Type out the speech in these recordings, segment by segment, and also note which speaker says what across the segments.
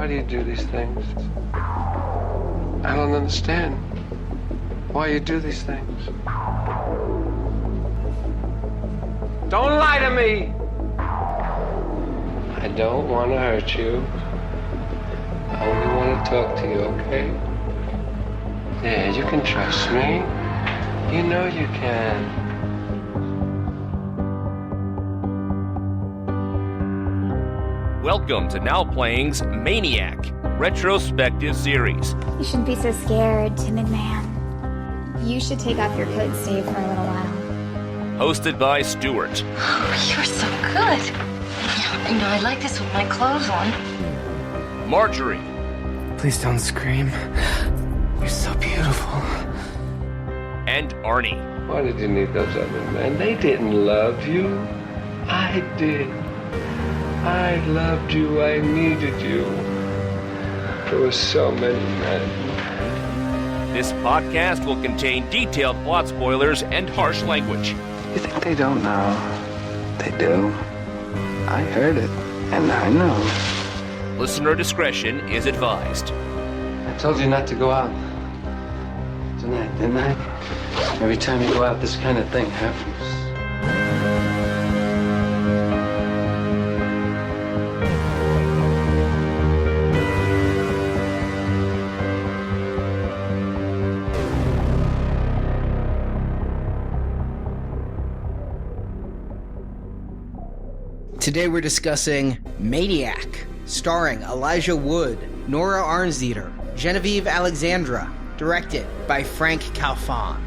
Speaker 1: Why do you do these things? I don't understand why you do these things. Don't lie to me! I don't want to hurt you. I only want to talk to you, okay? Yeah, you can trust me. You know you can.
Speaker 2: Welcome to Now Playing's Maniac retrospective series.
Speaker 3: You shouldn't be so scared, timid man. You should take off your coat and stay for a little while.
Speaker 2: Hosted by Stuart.
Speaker 4: Oh, you're so good. You know, I like this with my clothes on.
Speaker 2: Marjorie.
Speaker 5: Please don't scream. You're so beautiful.
Speaker 2: And Arnie.
Speaker 1: Why did you need those other men? They didn't love you. I did. I loved you. I needed you. There were so many men.
Speaker 2: This podcast will contain detailed plot spoilers and harsh language.
Speaker 5: You think they don't know? They do. I heard it, and I know.
Speaker 2: Listener discretion is advised.
Speaker 1: I told you not to go out tonight, didn't I? Every time you go out, this kind of thing happens.
Speaker 6: Today we're discussing Maniac, starring Elijah Wood, Nora Arnzeter, Genevieve Alexandra, directed by Frank Calfan.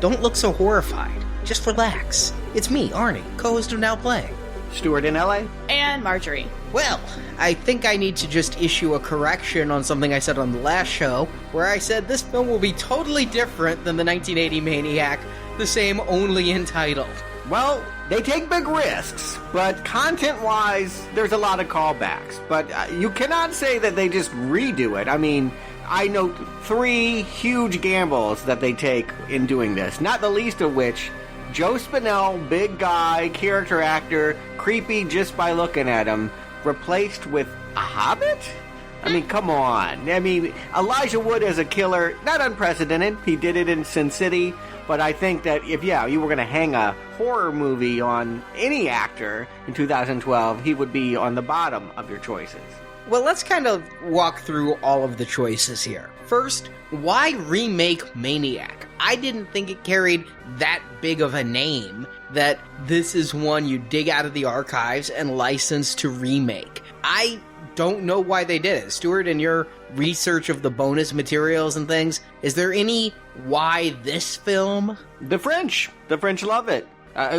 Speaker 6: Don't look so horrified. Just relax. It's me, Arnie, co-host of Now Playing.
Speaker 7: Stuart in LA?
Speaker 8: And Marjorie.
Speaker 6: Well, I think I need to just issue a correction on something I said on the last show, where I said this film will be totally different than the 1980 Maniac, the same only in title.
Speaker 7: Well, they take big risks, but content-wise, there's a lot of callbacks. But you cannot say that they just redo it. I mean, I note 3 huge gambles that they take in doing this, not the least of which, Joe Spinell, big guy, character actor, creepy just by looking at him, replaced with a Hobbit? I mean, come on. I mean, Elijah Wood as a killer, not unprecedented. He did it in Sin City. But I think that if, you were going to hang a horror movie on any actor in 2012, he would be on the bottom of your choices.
Speaker 6: Well, let's kind of walk through all of the choices here. First, why remake Maniac? I didn't think it carried that big of a name that this is one you dig out of the archives and license to remake. I don't know why they did it. Stuart, in your research of the bonus materials and things, is there any why this film?
Speaker 7: The French love it.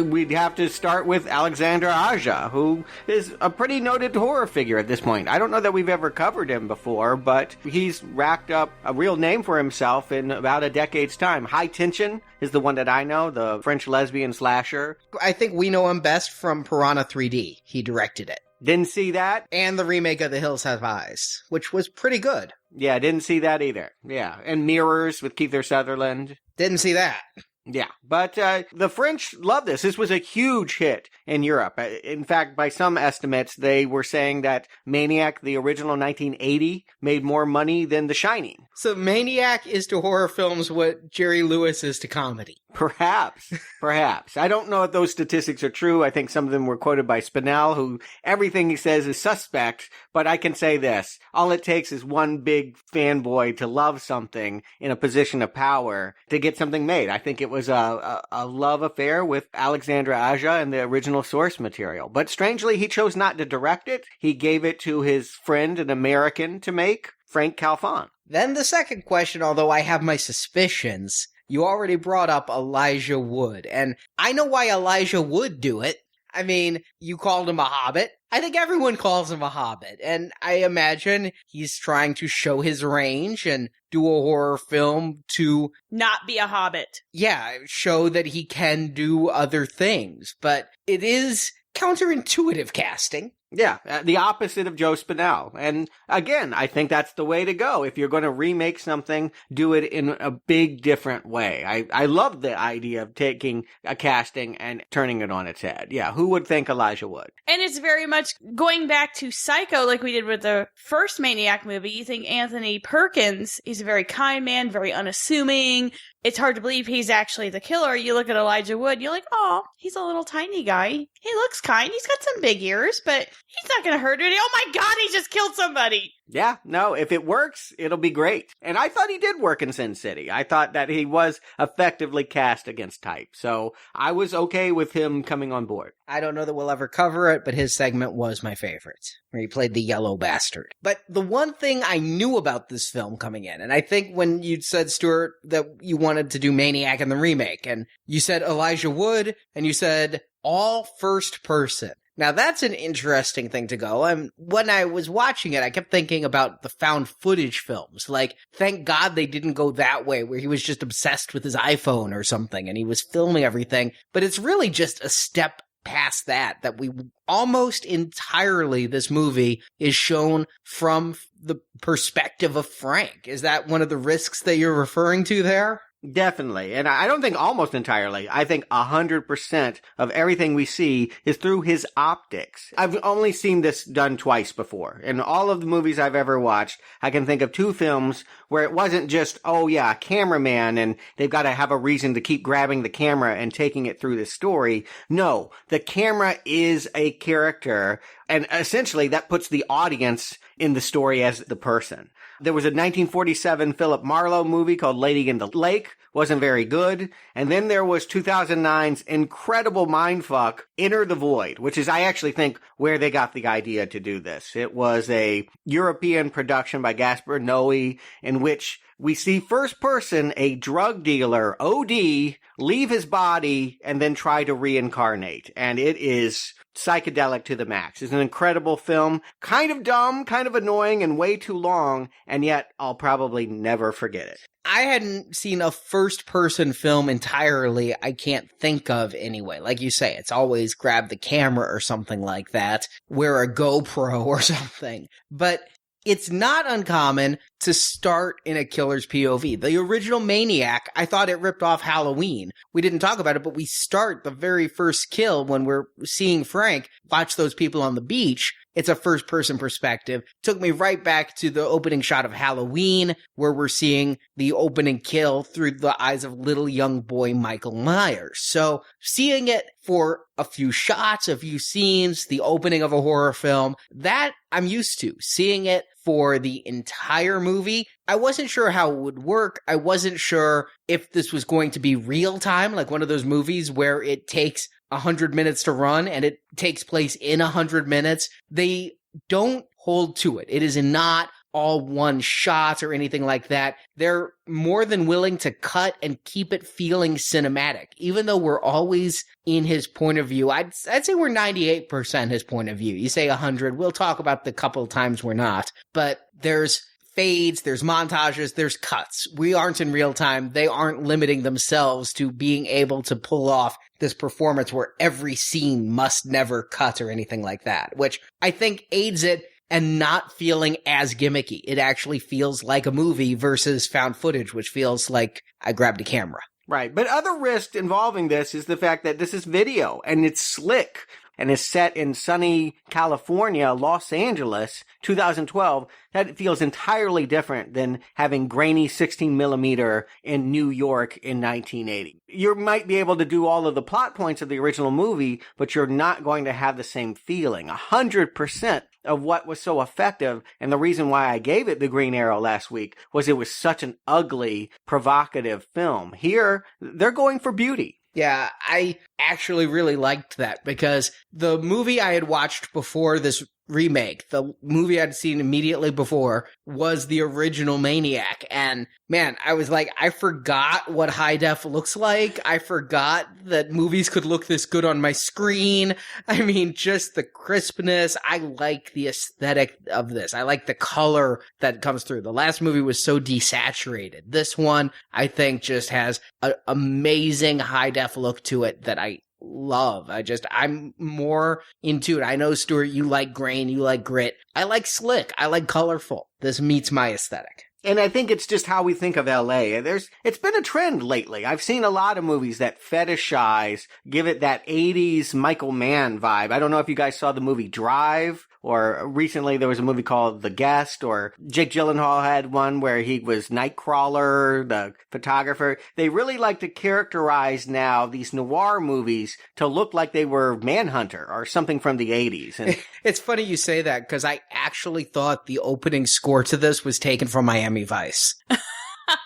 Speaker 7: We'd have to start with Alexandre Aja, who is a pretty noted horror figure at this point. I don't know that we've ever covered him before, but he's racked up a real name for himself in about a decade's time. High Tension is the one that I know, the French lesbian slasher.
Speaker 6: I think we know him best from Piranha 3D. He directed it.
Speaker 7: Didn't see that.
Speaker 6: And the remake of The Hills Have Eyes, which was pretty good.
Speaker 7: Yeah, didn't see that either. Yeah, and Mirrors with Kiefer Sutherland.
Speaker 6: Didn't see that.
Speaker 7: Yeah, but the French love this. This was a huge hit in Europe. In fact, by some estimates, they were saying that Maniac, the original 1980, made more money than The Shining.
Speaker 6: So Maniac is to horror films what Jerry Lewis is to comedy.
Speaker 7: Perhaps. I don't know if those statistics are true. I think some of them were quoted by Spinell, who everything he says is suspect, but I can say this. All it takes is one big fanboy to love something in a position of power to get something made. I think it was a love affair with Alexandre Aja and the original source material. But strangely, he chose not to direct it. He gave it to his friend, an American, to make, Frank Calfan.
Speaker 6: Then the second question, although I have my suspicions, you already brought up Elijah Wood, and I know why Elijah would do it. I mean, you called him a Hobbit. I think everyone calls him a Hobbit, and I imagine he's trying to show his range and do a horror film to
Speaker 8: not be a Hobbit.
Speaker 6: Yeah, show that he can do other things, but it is counterintuitive casting.
Speaker 7: Yeah, the opposite of Joe Spinell. And again, I think that's the way to go. If you're going to remake something, do it in a big different way. I love the idea of taking a casting and turning it on its head. Yeah, who would think Elijah Wood?
Speaker 8: And it's very much going back to Psycho like we did with the first Maniac movie. You think Anthony Perkins, he's a very kind man, very unassuming. It's hard to believe he's actually the killer. You look at Elijah Wood, you're like, oh, he's a little tiny guy. He looks kind. He's got some big ears, but he's not going to hurt anybody. Oh my God, he just killed somebody.
Speaker 7: Yeah, no, if it works, it'll be great. And I thought he did work in Sin City. I thought that he was effectively cast against type. So I was okay with him coming on board.
Speaker 6: I don't know that we'll ever cover it, but his segment was my favorite, where he played the yellow bastard. But the one thing I knew about this film coming in, and I think when you said, Stuart, that you wanted to do Maniac in the remake, and you said Elijah Wood, and you said all first person. Now, that's an interesting thing to go. And when I was watching it, I kept thinking about the found footage films. Like, thank God they didn't go that way, where he was just obsessed with his iPhone or something, and he was filming everything. But it's really just a step past that we almost entirely, this movie is shown from the perspective of Frank. Is that one of the risks that you're referring to there?
Speaker 7: Definitely. And I don't think almost entirely. I think 100% of everything we see is through his optics. I've only seen this done twice before. In all of the movies I've ever watched, I can think of two films where it wasn't just, oh yeah, a cameraman and they've got to have a reason to keep grabbing the camera and taking it through the story. No, the camera is a character, and essentially that puts the audience in the story as the person. There was a 1947 Philip Marlowe movie called Lady in the Lake. Wasn't very good. And then there was 2009's incredible mindfuck, Enter the Void, which is, I actually think, where they got the idea to do this. It was a European production by Gaspar Noé, in which we see first person a drug dealer, OD, leave his body and then try to reincarnate. And it is psychedelic to the max. It's an incredible film, kind of dumb, kind of annoying, and way too long, and yet I'll probably never forget it.
Speaker 6: I hadn't seen a first-person film entirely, I can't think of anyway. Like you say, it's always grab the camera or something like that, wear a GoPro or something. But it's not uncommon to start in a killer's POV. The original Maniac, I thought it ripped off Halloween. We didn't talk about it, but we start the very first kill when we're seeing Frank watch those people on the beach. It's a first-person perspective. Took me right back to the opening shot of Halloween, where we're seeing the opening kill through the eyes of little young boy Michael Myers. So seeing it for a few shots, a few scenes, the opening of a horror film, that I'm used to. Seeing it for the entire movie, I wasn't sure how it would work. I wasn't sure if this was going to be real time, like one of those movies where it takes 100 minutes to run and it takes place in 100 minutes. They don't hold to it. It is not all one shot or anything like that. They're more than willing to cut and keep it feeling cinematic. Even though we're always in his point of view, I'd say we're 98% his point of view. You say 100, we'll talk about the couple times we're not. But there's fades, there's montages, there's cuts. We aren't in real time. They aren't limiting themselves to being able to pull off this performance where every scene must never cut or anything like that, which I think aids it and not feeling as gimmicky. It actually feels like a movie versus found footage, which feels like I grabbed a camera.
Speaker 7: Right. But other risk involving this is the fact that this is video and it's slick and is set in sunny California, Los Angeles, 2012. That feels entirely different than having grainy 16 millimeter in New York in 1980. You might be able to do all of the plot points of the original movie, but you're not going to have the same feeling. 100% of what was so effective, and the reason why I gave it the Green Arrow last week, was it was such an ugly, provocative film. Here, they're going for beauty.
Speaker 6: Yeah, I actually really liked that because the movie I had watched before this remake, the movie I'd seen immediately before, was the original Maniac. And man, I was like, I forgot what high def looks like. I forgot that movies could look this good on my screen. I mean, just the crispness. I like the aesthetic of this. I like the color that comes through. The last movie was so desaturated. This one, I think, just has an amazing high def look to it that I love. I'm more into it. I know, Stuart, you like grain, you like grit. I like slick. I like colorful. This meets my aesthetic.
Speaker 7: And I think it's just how we think of LA. It's been a trend lately. I've seen a lot of movies that fetishize, give it that 80s Michael Mann vibe. I don't know if you guys saw the movie Drive, or recently there was a movie called The Guest, or Jake Gyllenhaal had one where he was Nightcrawler, the photographer. They really like to characterize now these noir movies to look like they were Manhunter or something from the 80s. And
Speaker 6: it's funny you say that, because I actually thought the opening score to this was taken from Miami Vice.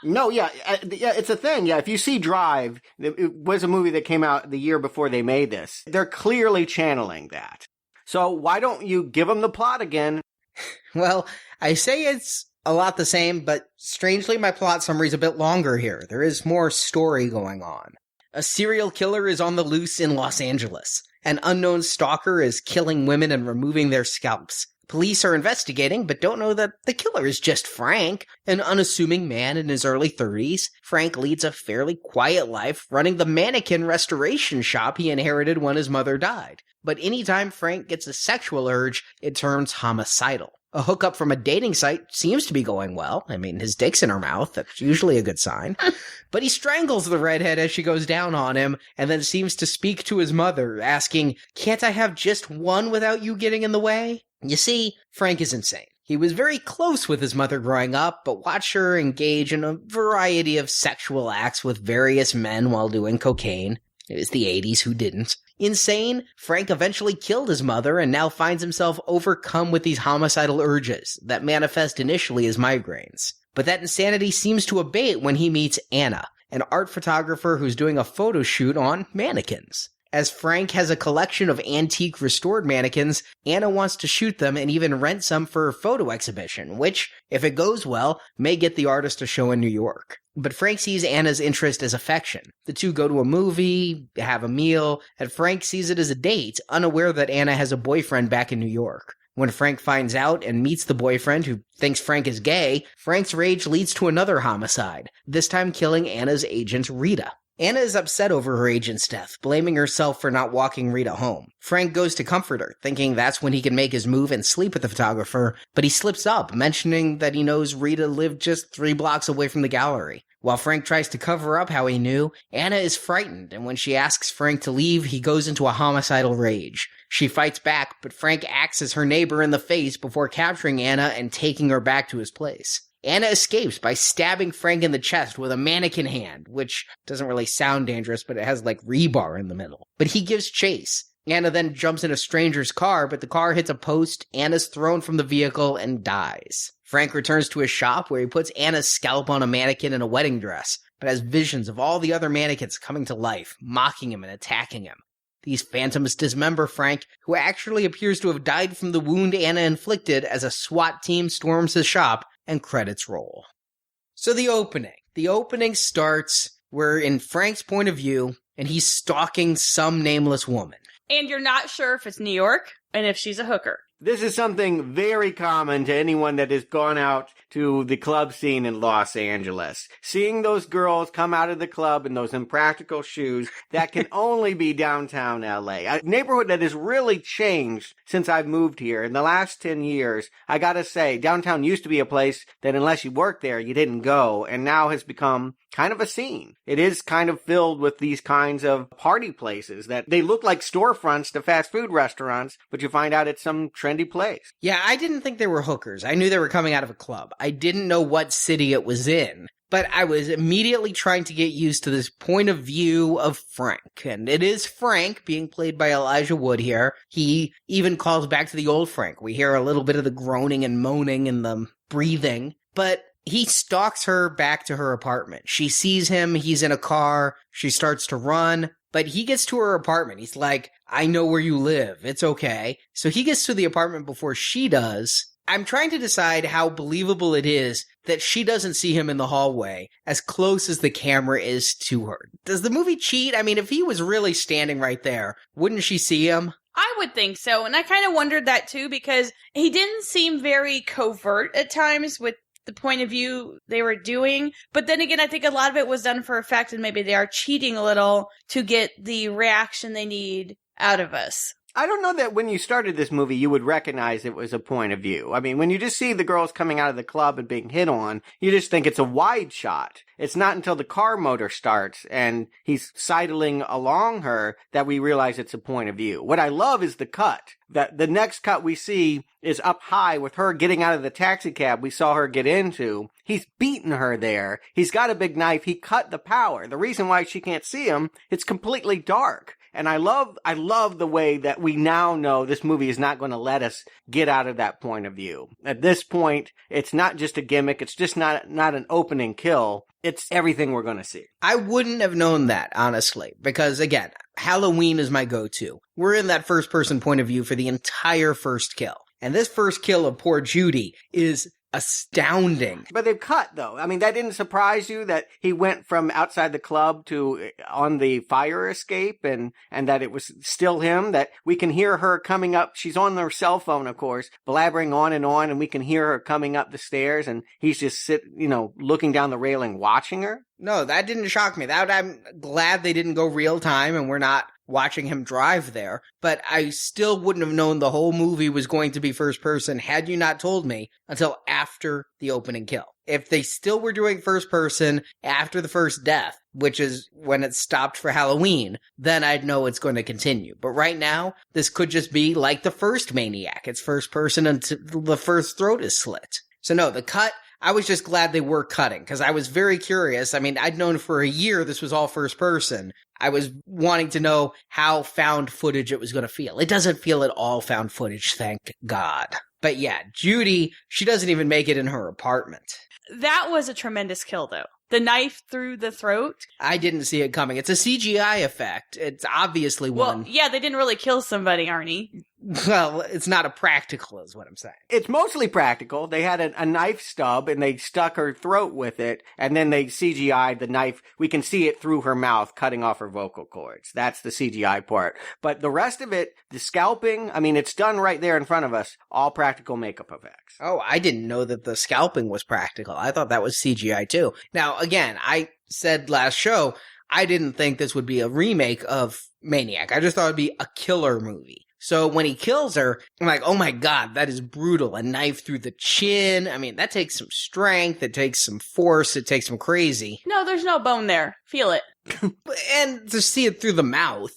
Speaker 7: No, yeah, it's a thing. Yeah, if you see Drive, it was a movie that came out the year before they made this. They're clearly channeling that. So why don't you give them the plot again?
Speaker 6: Well, I say it's a lot the same, but strangely my plot summary's a bit longer here. There is more story going on. A serial killer is on the loose in Los Angeles. An unknown stalker is killing women and removing their scalps. Police are investigating, but don't know that the killer is just Frank, an unassuming man in his early 30s. Frank leads a fairly quiet life, running the mannequin restoration shop he inherited when his mother died. But anytime Frank gets a sexual urge, it turns homicidal. A hookup from a dating site seems to be going well. I mean, his dick's in her mouth. That's usually a good sign. But he strangles the redhead as she goes down on him, and then seems to speak to his mother, asking, "Can't I have just one without you getting in the way?" You see, Frank is insane. He was very close with his mother growing up, but watched her engage in a variety of sexual acts with various men while doing cocaine. It was the 80s, who didn't? Insane, Frank eventually killed his mother and now finds himself overcome with these homicidal urges that manifest initially as migraines. But that insanity seems to abate when he meets Anna, an art photographer who's doing a photo shoot on mannequins. As Frank has a collection of antique restored mannequins, Anna wants to shoot them and even rent some for her photo exhibition, which, if it goes well, may get the artist a show in New York. But Frank sees Anna's interest as affection. The two go to a movie, have a meal, and Frank sees it as a date, unaware that Anna has a boyfriend back in New York. When Frank finds out and meets the boyfriend who thinks Frank is gay, Frank's rage leads to another homicide, this time killing Anna's agent Rita. Anna is upset over her agent's death, blaming herself for not walking Rita home. Frank goes to comfort her, thinking that's when he can make his move and sleep with the photographer, but he slips up, mentioning that he knows Rita lived just 3 blocks away from the gallery. While Frank tries to cover up how he knew, Anna is frightened, and when she asks Frank to leave, he goes into a homicidal rage. She fights back, but Frank axes her neighbor in the face before capturing Anna and taking her back to his place. Anna escapes by stabbing Frank in the chest with a mannequin hand, which doesn't really sound dangerous, but it has like rebar in the middle. But he gives chase. Anna then jumps in a stranger's car, but the car hits a post, Anna's thrown from the vehicle, and dies. Frank returns to his shop where he puts Anna's scalp on a mannequin in a wedding dress, but has visions of all the other mannequins coming to life, mocking him and attacking him. These phantoms dismember Frank, who actually appears to have died from the wound Anna inflicted as a SWAT team storms his shop, and credits roll. So the opening starts, we're in Frank's point of view, and he's stalking some nameless woman.
Speaker 8: And you're not sure if it's New York and if she's a hooker.
Speaker 7: This is something very common to anyone that has gone out to the club scene in Los Angeles. Seeing those girls come out of the club in those impractical shoes, that can only be downtown LA. A neighborhood that has really changed since I've moved here. In the last 10 years, I gotta say, downtown used to be a place that unless you worked there, you didn't go, and now has become kind of a scene. It is kind of filled with these kinds of party places that they look like storefronts to fast food restaurants, but you find out it's some trendy place.
Speaker 6: Yeah, I didn't think they were hookers. I knew they were coming out of a club. I didn't know what city it was in, but I was immediately trying to get used to this point of view of Frank. And it is Frank being played by Elijah Wood here. He even calls back to the old Frank. We hear a little bit of the groaning and moaning and the breathing, but he stalks her back to her apartment. She sees him, he's in a car, she starts to run, but he gets to her apartment. He's like, I know where you live, it's okay. So he gets to the apartment before she does. I'm trying to decide how believable it is that she doesn't see him in the hallway as close as the camera is to her. Does the movie cheat? I mean, if he was really standing right there, wouldn't she see him?
Speaker 8: I would think so, and I kind of wondered that too because he didn't seem very covert at times with the point of view they were doing. But then again, I think a lot of it was done for effect, and maybe they are cheating a little to get the reaction they need out of us.
Speaker 7: I don't know that when you started this movie, you would recognize it was a point of view. I mean, when you just see the girls coming out of the club and being hit on, you just think it's a wide shot. It's not until the car motor starts and he's sidling along her that we realize it's a point of view. What I love is the cut. The next cut we see is up high with her getting out of the taxi cab we saw her get into. He's beaten her there. He's got a big knife. He cut the power. The reason why she can't see him, it's completely dark. And I love the way that we now know this movie is not going to let us get out of that point of view. At this point, it's not just a gimmick. It's just not an opening kill. It's everything we're going to see.
Speaker 6: I wouldn't have known that, honestly, because again, Halloween is my go-to. We're in that first person point of view for the entire first kill. And this first kill of poor Judy is astounding.
Speaker 7: But they've cut, though. I mean, that didn't surprise you that he went from outside the club to on the fire escape and that it was still him, that we can hear her coming up. She's on her cell phone, of course, blabbering on, and we can hear her coming up the stairs, and he's just looking down the railing watching her.
Speaker 6: No, that didn't shock me. I'm glad they didn't go real time and we're not watching him drive there, but I still wouldn't have known the whole movie was going to be first person had you not told me until after the opening kill. If they still were doing first person after the first death, which is when it stopped for Halloween, then I'd know it's going to continue. But right now, this could just be like the first Maniac. It's first person until the first throat is slit. So no, the cut, I was just glad they were cutting, because I was very curious. I mean, I'd known for a year this was all first person. I was wanting to know how found footage it was going to feel. It doesn't feel at all found footage, thank God. But yeah, Judy, she doesn't even make it in her apartment.
Speaker 8: That was a tremendous kill, though. The knife through the throat.
Speaker 6: I didn't see it coming. It's a CGI effect. It's obviously one.
Speaker 8: Well, yeah, they didn't really kill somebody, Arnie.
Speaker 6: Well, it's not a practical, is what I'm saying.
Speaker 7: It's mostly practical. They had a knife stub, and they stuck her throat with it, and then they CGI'd the knife. We can see it through her mouth, cutting off her vocal cords. That's the CGI part. But the rest of it, the scalping, I mean, it's done right there in front of us. All practical makeup effects.
Speaker 6: Oh, I didn't know that the scalping was practical. I thought that was CGI too. Now, again, I said last show, I didn't think this would be a remake of Maniac. I just thought it'd be a killer movie. So when he kills her, I'm like, oh my God, that is brutal. A knife through the chin. I mean, that takes some strength. It takes some force. It takes some crazy.
Speaker 8: No, there's no bone there. Feel it.
Speaker 6: And to see it through the mouth.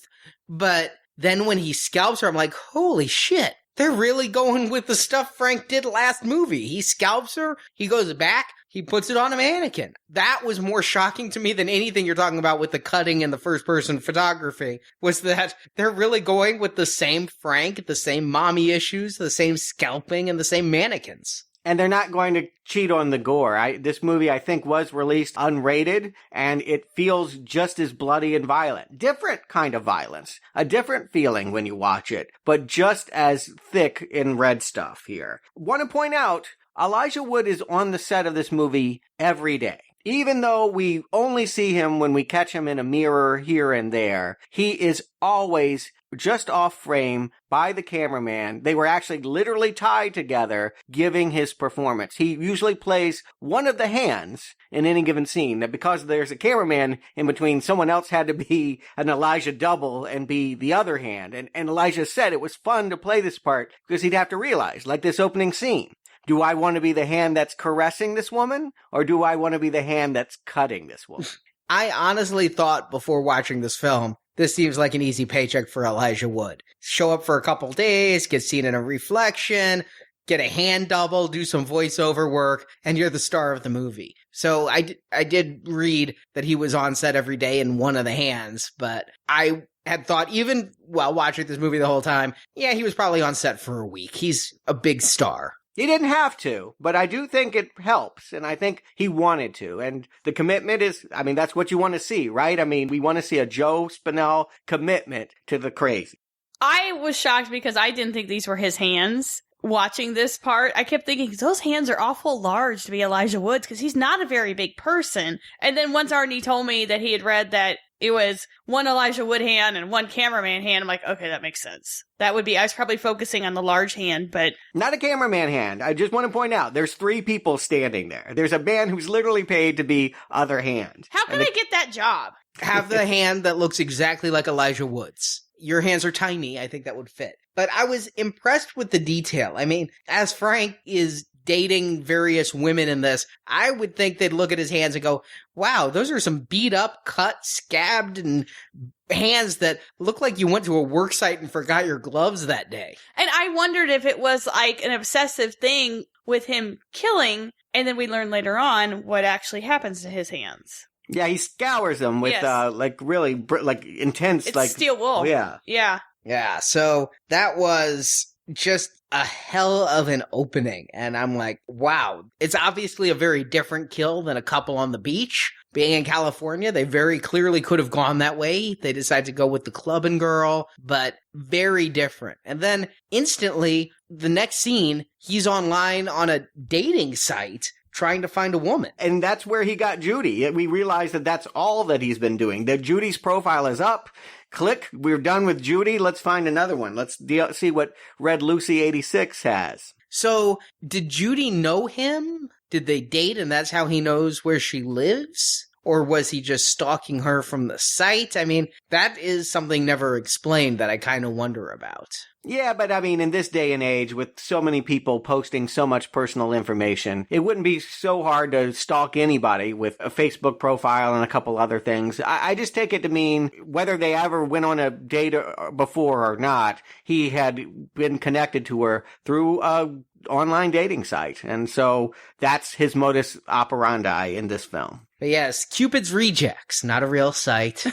Speaker 6: But then when he scalps her, I'm like, holy shit. They're really going with the stuff Frank did last movie. He scalps her. He goes back. He puts it on a mannequin. That was more shocking to me than anything you're talking about with the cutting and the first-person photography, was that they're really going with the same Frank, the same mommy issues, the same scalping, and the same mannequins.
Speaker 7: And they're not going to cheat on the gore. This movie, I think, was released unrated, and it feels just as bloody and violent. Different kind of violence. A different feeling when you watch it, but just as thick in red stuff here. Want to point out, Elijah Wood is on the set of this movie every day. Even though we only see him when we catch him in a mirror here and there, he is always just off frame by the cameraman. They were actually literally tied together giving his performance. He usually plays one of the hands in any given scene. That because there's a cameraman in between, someone else had to be an Elijah double and be the other hand. And Elijah said it was fun to play this part because he'd have to realize, like this opening scene, do I want to be the hand that's caressing this woman, or do I want to be the hand that's cutting this woman?
Speaker 6: I honestly thought before watching this film, this seems like an easy paycheck for Elijah Wood. Show up for a couple days, get seen in a reflection, get a hand double, do some voiceover work, and you're the star of the movie. So I did read that he was on set every day in one of the hands, but I had thought, even while watching this movie the whole time, yeah, he was probably on set for a week. He's a big star.
Speaker 7: He didn't have to, but I do think it helps, and I think he wanted to. And the commitment is, I mean, that's what you want to see, right? I mean, we want to see a Joe Spinell commitment to the crazy.
Speaker 8: I was shocked because I didn't think these were his hands. Watching this part, I kept thinking, those hands are awful large to be Elijah Wood's, because he's not a very big person. And then once Arnie told me that he had read that it was one Elijah Wood hand and one cameraman hand, I'm like, okay, that makes sense. That would be, I was probably focusing on the large hand, but...
Speaker 7: Not a cameraman hand. I just want to point out, there's 3 people standing there. There's a man who's literally paid to be other hand.
Speaker 8: How can I get that job?
Speaker 6: Have the hand that looks exactly like Elijah Wood's. Your hands are tiny. I think that would fit. But I was impressed with the detail. I mean, as Frank is dating various women in this, I would think they'd look at his hands and go, wow, those are some beat up, cut, scabbed, and hands that look like you went to a work site and forgot your gloves that day.
Speaker 8: And I wondered if it was like an obsessive thing with him killing, and then we learn later on what actually happens to his hands.
Speaker 7: Yeah, he scours them with, really, intense,
Speaker 8: it's steel wool.
Speaker 7: Yeah.
Speaker 8: Yeah.
Speaker 6: Yeah, so that was just a hell of an opening. And I'm like, wow, it's obviously a very different kill than a couple on the beach. Being in California, they very clearly could have gone that way. They decided to go with the clubbing girl, but very different. And then instantly, the next scene, he's online on a dating site trying to find a woman.
Speaker 7: And that's where he got Judy. We realized that that's all that he's been doing. That Judy's profile is up. Click. We're done with Judy. Let's find another one. Let's see what Red Lucy 86 has.
Speaker 6: So, did Judy know him? Did they date and that's how he knows where she lives? Or was he just stalking her from the site? I mean, that is something never explained that I kind of wonder about.
Speaker 7: Yeah, but I mean, in this day and age, with so many people posting so much personal information, it wouldn't be so hard to stalk anybody with a Facebook profile and a couple other things. I just take it to mean whether they ever went on a date before or not, he had been connected to her through a online dating site. And so that's his modus operandi in this film.
Speaker 6: But yes, Cupid's Rejects, not a real site.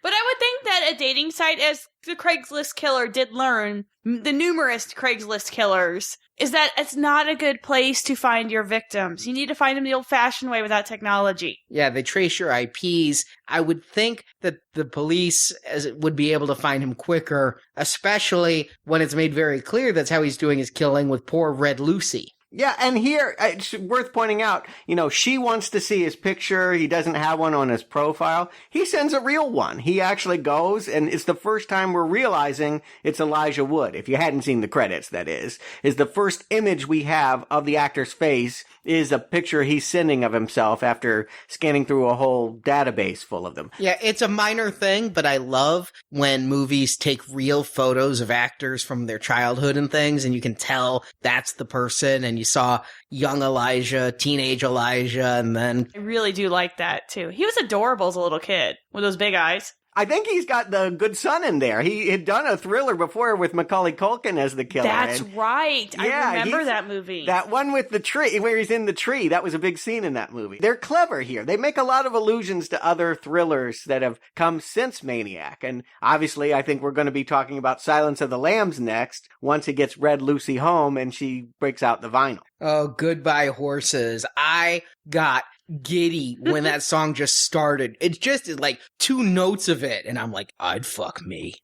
Speaker 8: But I would think that a dating site, as the Craigslist killer did learn, the numerous Craigslist killers, is that it's not a good place to find your victims. You need to find them the old-fashioned way without technology.
Speaker 6: Yeah, they trace your IPs. I would think that the police would be able to find him quicker, especially when it's made very clear that's how he's doing his killing with poor Red Lucy.
Speaker 7: Yeah, and here, it's worth pointing out, she wants to see his picture. He doesn't have one on his profile. He sends a real one. He actually goes, and it's the first time we're realizing it's Elijah Wood. If you hadn't seen the credits, that is the first image we have of the actor's face is a picture he's sending of himself after scanning through a whole database full of them.
Speaker 6: Yeah, it's a minor thing, but I love when movies take real photos of actors from their childhood and things, and you can tell that's the person, and you saw young Elijah, teenage Elijah, and then...
Speaker 8: I really do like that, too. He was adorable as a little kid, with those big eyes.
Speaker 7: I think he's got the good son in there. He had done a thriller before with Macaulay Culkin as the killer.
Speaker 8: That's right.
Speaker 7: Yeah,
Speaker 8: I remember that movie.
Speaker 7: That one with the tree, where he's in the tree. That was a big scene in that movie. They're clever here. They make a lot of allusions to other thrillers that have come since Maniac. And obviously, I think we're going to be talking about Silence of the Lambs next, once he gets Red Lucy home and she breaks out the vinyl.
Speaker 6: Oh, Goodbye Horses. I got giddy when that song just started. It's just like 2 notes of it, and I'm like, I'd fuck me.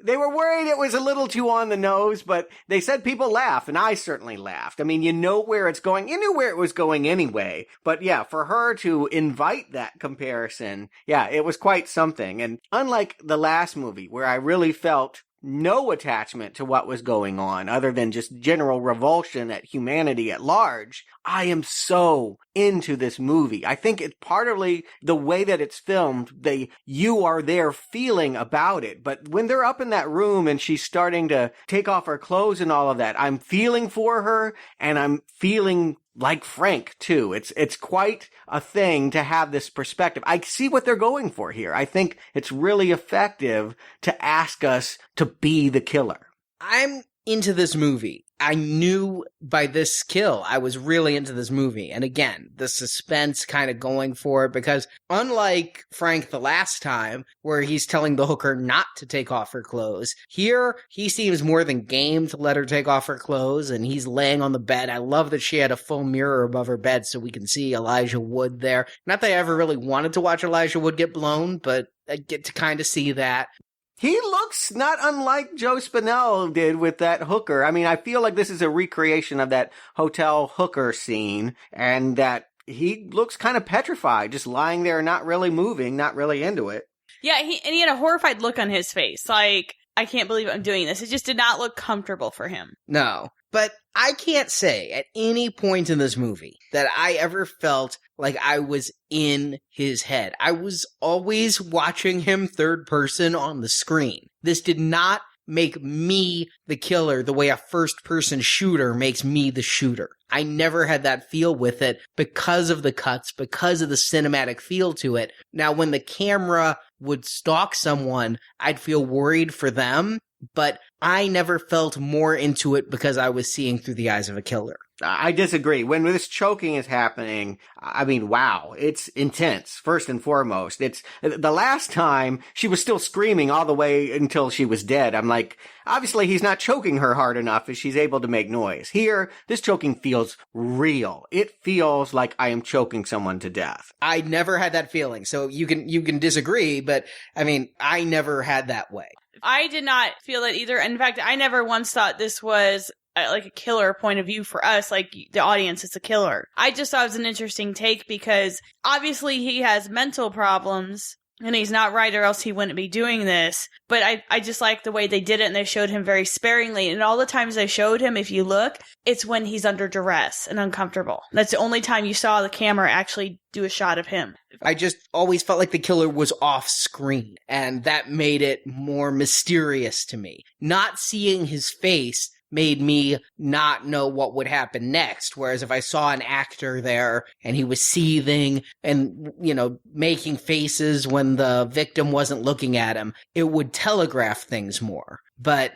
Speaker 7: They were worried it was a little too on the nose, but they said people laugh, and I certainly laughed. I mean, you know where it's going. You knew where it was going anyway. But yeah, for her to invite that comparison, yeah, it was quite something. And unlike the last movie, where I really felt no attachment to what was going on other than just general revulsion at humanity at large, I am so into this movie. I think it's partly the way that it's filmed, you are there feeling about it. But when they're up in that room and she's starting to take off her clothes and all of that, I'm feeling for her, and I'm feeling like Frank too. It's quite a thing to have this perspective. I see what they're going for here. I think it's really effective to ask us to be the killer.
Speaker 6: I'm into this movie. I knew by this kill, I was really into this movie. And again, the suspense kind of going for it, because unlike Frank the last time, where he's telling the hooker not to take off her clothes, here he seems more than game to let her take off her clothes, and he's laying on the bed. I love that she had a full mirror above her bed so we can see Elijah Wood there. Not that I ever really wanted to watch Elijah Wood get blown, but I get to kind of see that.
Speaker 7: He looks not unlike Joe Spinell did with that hooker. I mean, I feel like this is a recreation of that hotel hooker scene, and that he looks kind of petrified, just lying there, not really moving, not really into it.
Speaker 8: Yeah, he had a horrified look on his face. Like, I can't believe I'm doing this. It just did not look comfortable for him.
Speaker 6: No. But I can't say at any point in this movie that I ever felt like I was in his head. I was always watching him third person on the screen. This did not make me the killer the way a first-person shooter makes me the shooter. I never had that feel with it because of the cuts, because of the cinematic feel to it. Now, when the camera would stalk someone, I'd feel worried for them, but I never felt more into it because I was seeing through the eyes of a killer.
Speaker 7: I disagree. When this choking is happening, I mean, wow, it's intense, first and foremost. It's the last time she was still screaming all the way until she was dead. I'm like, obviously he's not choking her hard enough as she's able to make noise. Here, this choking feels real. It feels like I am choking someone to death.
Speaker 6: I never had that feeling. So you can disagree, but I mean, I never had that way.
Speaker 8: I did not feel it either. In fact, I never once thought this was like a killer point of view for us, like the audience is a killer. I just thought it was an interesting take because obviously he has mental problems and he's not right or else he wouldn't be doing this. But I just like the way they did it and they showed him very sparingly. And all the times they showed him, if you look, it's when he's under duress and uncomfortable. That's the only time you saw the camera actually do a shot of him.
Speaker 6: I just always felt like the killer was off screen, and that made it more mysterious to me. Not seeing his face made me not know what would happen next. Whereas if I saw an actor there and he was seething and, making faces when the victim wasn't looking at him, it would telegraph things more. But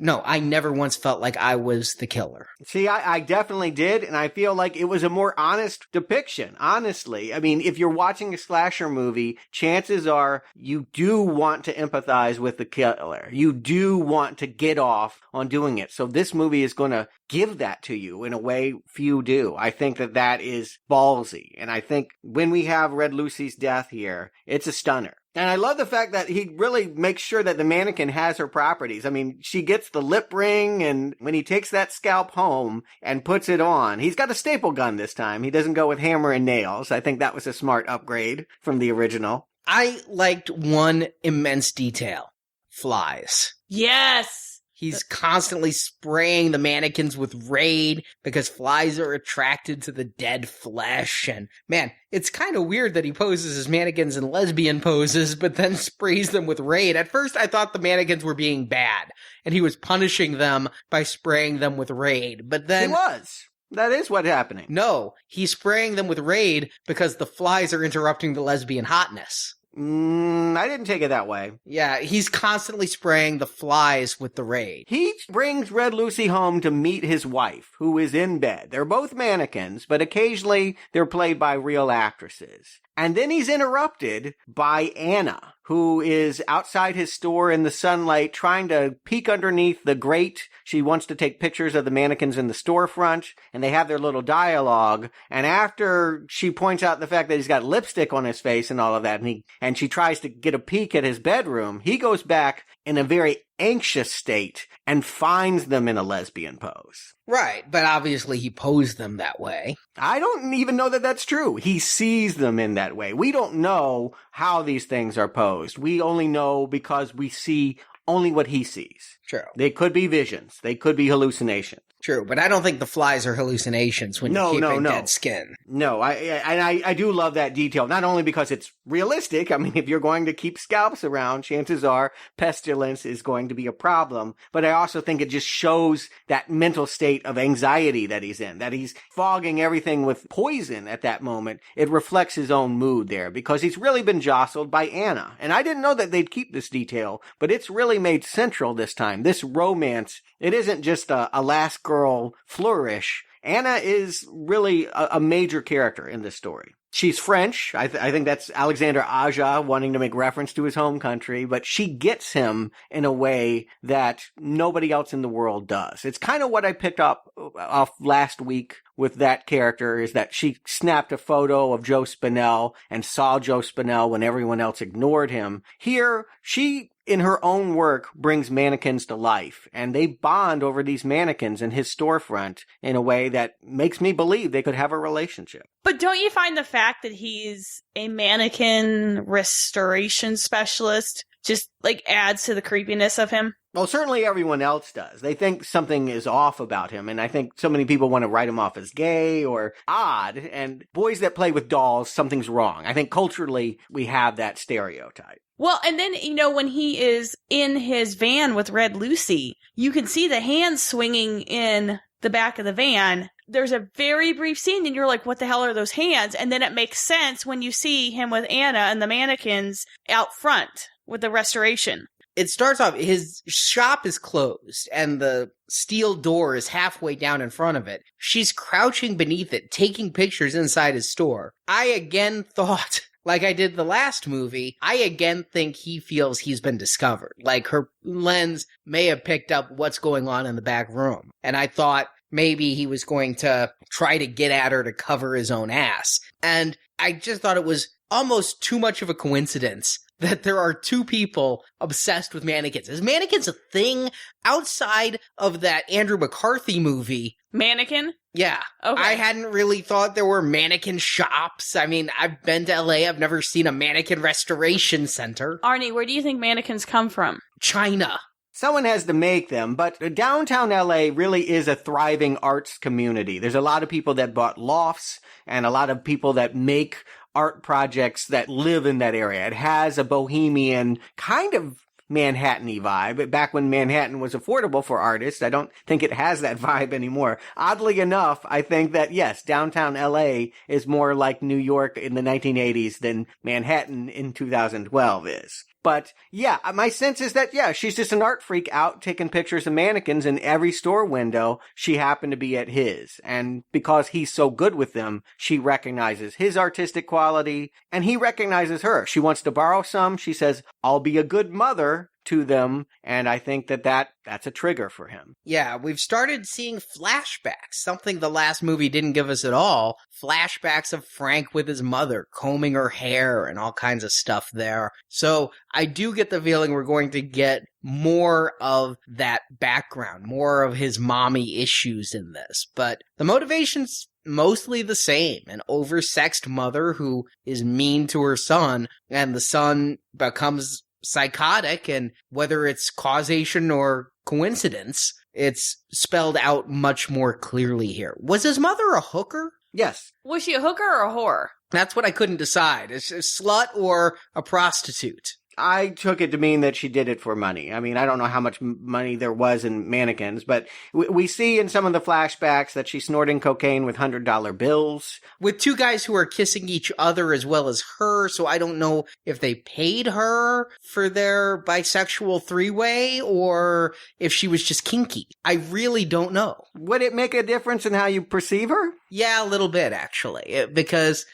Speaker 6: no, I never once felt like I was the killer.
Speaker 7: See, I definitely did, and I feel like it was a more honest depiction, honestly. I mean, if you're watching a slasher movie, chances are you do want to empathize with the killer. You do want to get off on doing it. So this movie is going to give that to you in a way few do. I think that is ballsy, and I think when we have Red Lucy's death here, it's a stunner. And I love the fact that he really makes sure that the mannequin has her properties. I mean, she gets the lip ring, and when he takes that scalp home and puts it on, he's got a staple gun this time. He doesn't go with hammer and nails. I think that was a smart upgrade from the original.
Speaker 6: I liked one immense detail. Flies.
Speaker 8: Yes!
Speaker 6: He's constantly spraying the mannequins with Raid because flies are attracted to the dead flesh. And man, it's kind of weird that he poses his mannequins in lesbian poses, but then sprays them with Raid. At first, I thought the mannequins were being bad, and he was punishing them by spraying them with Raid. But then
Speaker 7: he was. That is what's happening.
Speaker 6: No, he's spraying them with Raid because the flies are interrupting the lesbian hotness.
Speaker 7: I didn't take it that way.
Speaker 6: Yeah, he's constantly spraying the flies with the Raid.
Speaker 7: He brings Red Lucy home to meet his wife, who is in bed. They're both mannequins, but occasionally they're played by real actresses. And then he's interrupted by Anna, who is outside his store in the sunlight trying to peek underneath the grate. She wants to take pictures of the mannequins in the storefront, and they have their little dialogue. And after she points out the fact that he's got lipstick on his face and all of that, and she tries to get a peek at his bedroom, he goes back in a very anxious state and finds them in a lesbian pose.
Speaker 6: Right, but obviously he posed them that way.
Speaker 7: I don't even know that that's true. He sees them in that way. We don't know how these things are posed. We only know because we see only what he sees.
Speaker 6: True.
Speaker 7: They could be visions. They could be hallucinations.
Speaker 6: True, but I don't think the flies are hallucinations when you're keeping dead skin.
Speaker 7: No, I do love that detail, not only because it's realistic. I mean, if you're going to keep scalps around, chances are pestilence is going to be a problem. But I also think it just shows that mental state of anxiety that he's in, that he's fogging everything with poison at that moment. It reflects his own mood there because he's really been jostled by Anna. And I didn't know that they'd keep this detail, but it's really made central this time. This romance, it isn't just a last girl flourish. Anna is really a major character in this story. She's French. I think that's Alexander Aja wanting to make reference to his home country, but she gets him in a way that nobody else in the world does. It's kind of what I picked up off last week with that character, is that she snapped a photo of Joe Spinell and saw Joe Spinell when everyone else ignored him. Here, she in her own work, brings mannequins to life. And they bond over these mannequins in his storefront in a way that makes me believe they could have a relationship.
Speaker 8: But don't you find the fact that he's a mannequin restoration specialist just, like, adds to the creepiness of him?
Speaker 7: Well, certainly everyone else does. They think something is off about him, and I think so many people want to write him off as gay or odd, and boys that play with dolls, something's wrong. I think culturally we have that stereotype.
Speaker 8: Well, and then, when he is in his van with Red Lucy, you can see the hands swinging in the back of the van. There's a very brief scene, and you're like, what the hell are those hands? And then it makes sense when you see him with Anna and the mannequins out front with the restoration.
Speaker 6: It starts off, his shop is closed, and the steel door is halfway down in front of it. She's crouching beneath it, taking pictures inside his store. I again thought, like I did the last movie, I again think he feels he's been discovered. Like her lens may have picked up what's going on in the back room. And I thought maybe he was going to try to get at her to cover his own ass. And I just thought it was almost too much of a coincidence that there are two people obsessed with mannequins. Is mannequins a thing outside of that Andrew McCarthy movie?
Speaker 8: Mannequin?
Speaker 6: Yeah.
Speaker 8: Okay.
Speaker 6: I hadn't really thought there were mannequin shops. I mean, I've been to LA. I've never seen a mannequin restoration center.
Speaker 8: Arnie, where do you think mannequins come from?
Speaker 6: China.
Speaker 7: Someone has to make them, but downtown LA really is a thriving arts community. There's a lot of people that bought lofts and a lot of people that make art projects that live in that area. It has a bohemian kind of Manhattan-y vibe. Back when Manhattan was affordable for artists, I don't think it has that vibe anymore. Oddly enough, I think that, yes, downtown LA is more like New York in the 1980s than Manhattan in 2012 is. But yeah, my sense is that, yeah, she's just an art freak out taking pictures of mannequins in every store window. She happened to be at his. And because he's so good with them, she recognizes his artistic quality and he recognizes her. She wants to borrow some. She says, I'll be a good mother to them. And I think that's a trigger for him.
Speaker 6: Yeah, we've started seeing flashbacks, something the last movie didn't give us at all. Flashbacks of Frank with his mother, combing her hair and all kinds of stuff there. So I do get the feeling we're going to get more of that background, more of his mommy issues in this. But the motivation's mostly the same. An oversexed mother who is mean to her son, and the son becomes psychotic, and whether it's causation or coincidence, it's spelled out much more clearly here. Was his mother a hooker?
Speaker 7: Yes.
Speaker 8: Was she a hooker or a whore?
Speaker 6: That's what I couldn't decide. Is a slut or a prostitute?
Speaker 7: I took it to mean that she did it for money. I mean, I don't know how much money there was in mannequins, but we see in some of the flashbacks that she's snorting cocaine with $100 bills.
Speaker 6: With two guys who are kissing each other as well as her, so I don't know if they paid her for their bisexual three-way or if she was just kinky. I really don't know.
Speaker 7: Would it make a difference in how you perceive her?
Speaker 6: Yeah, a little bit, actually, because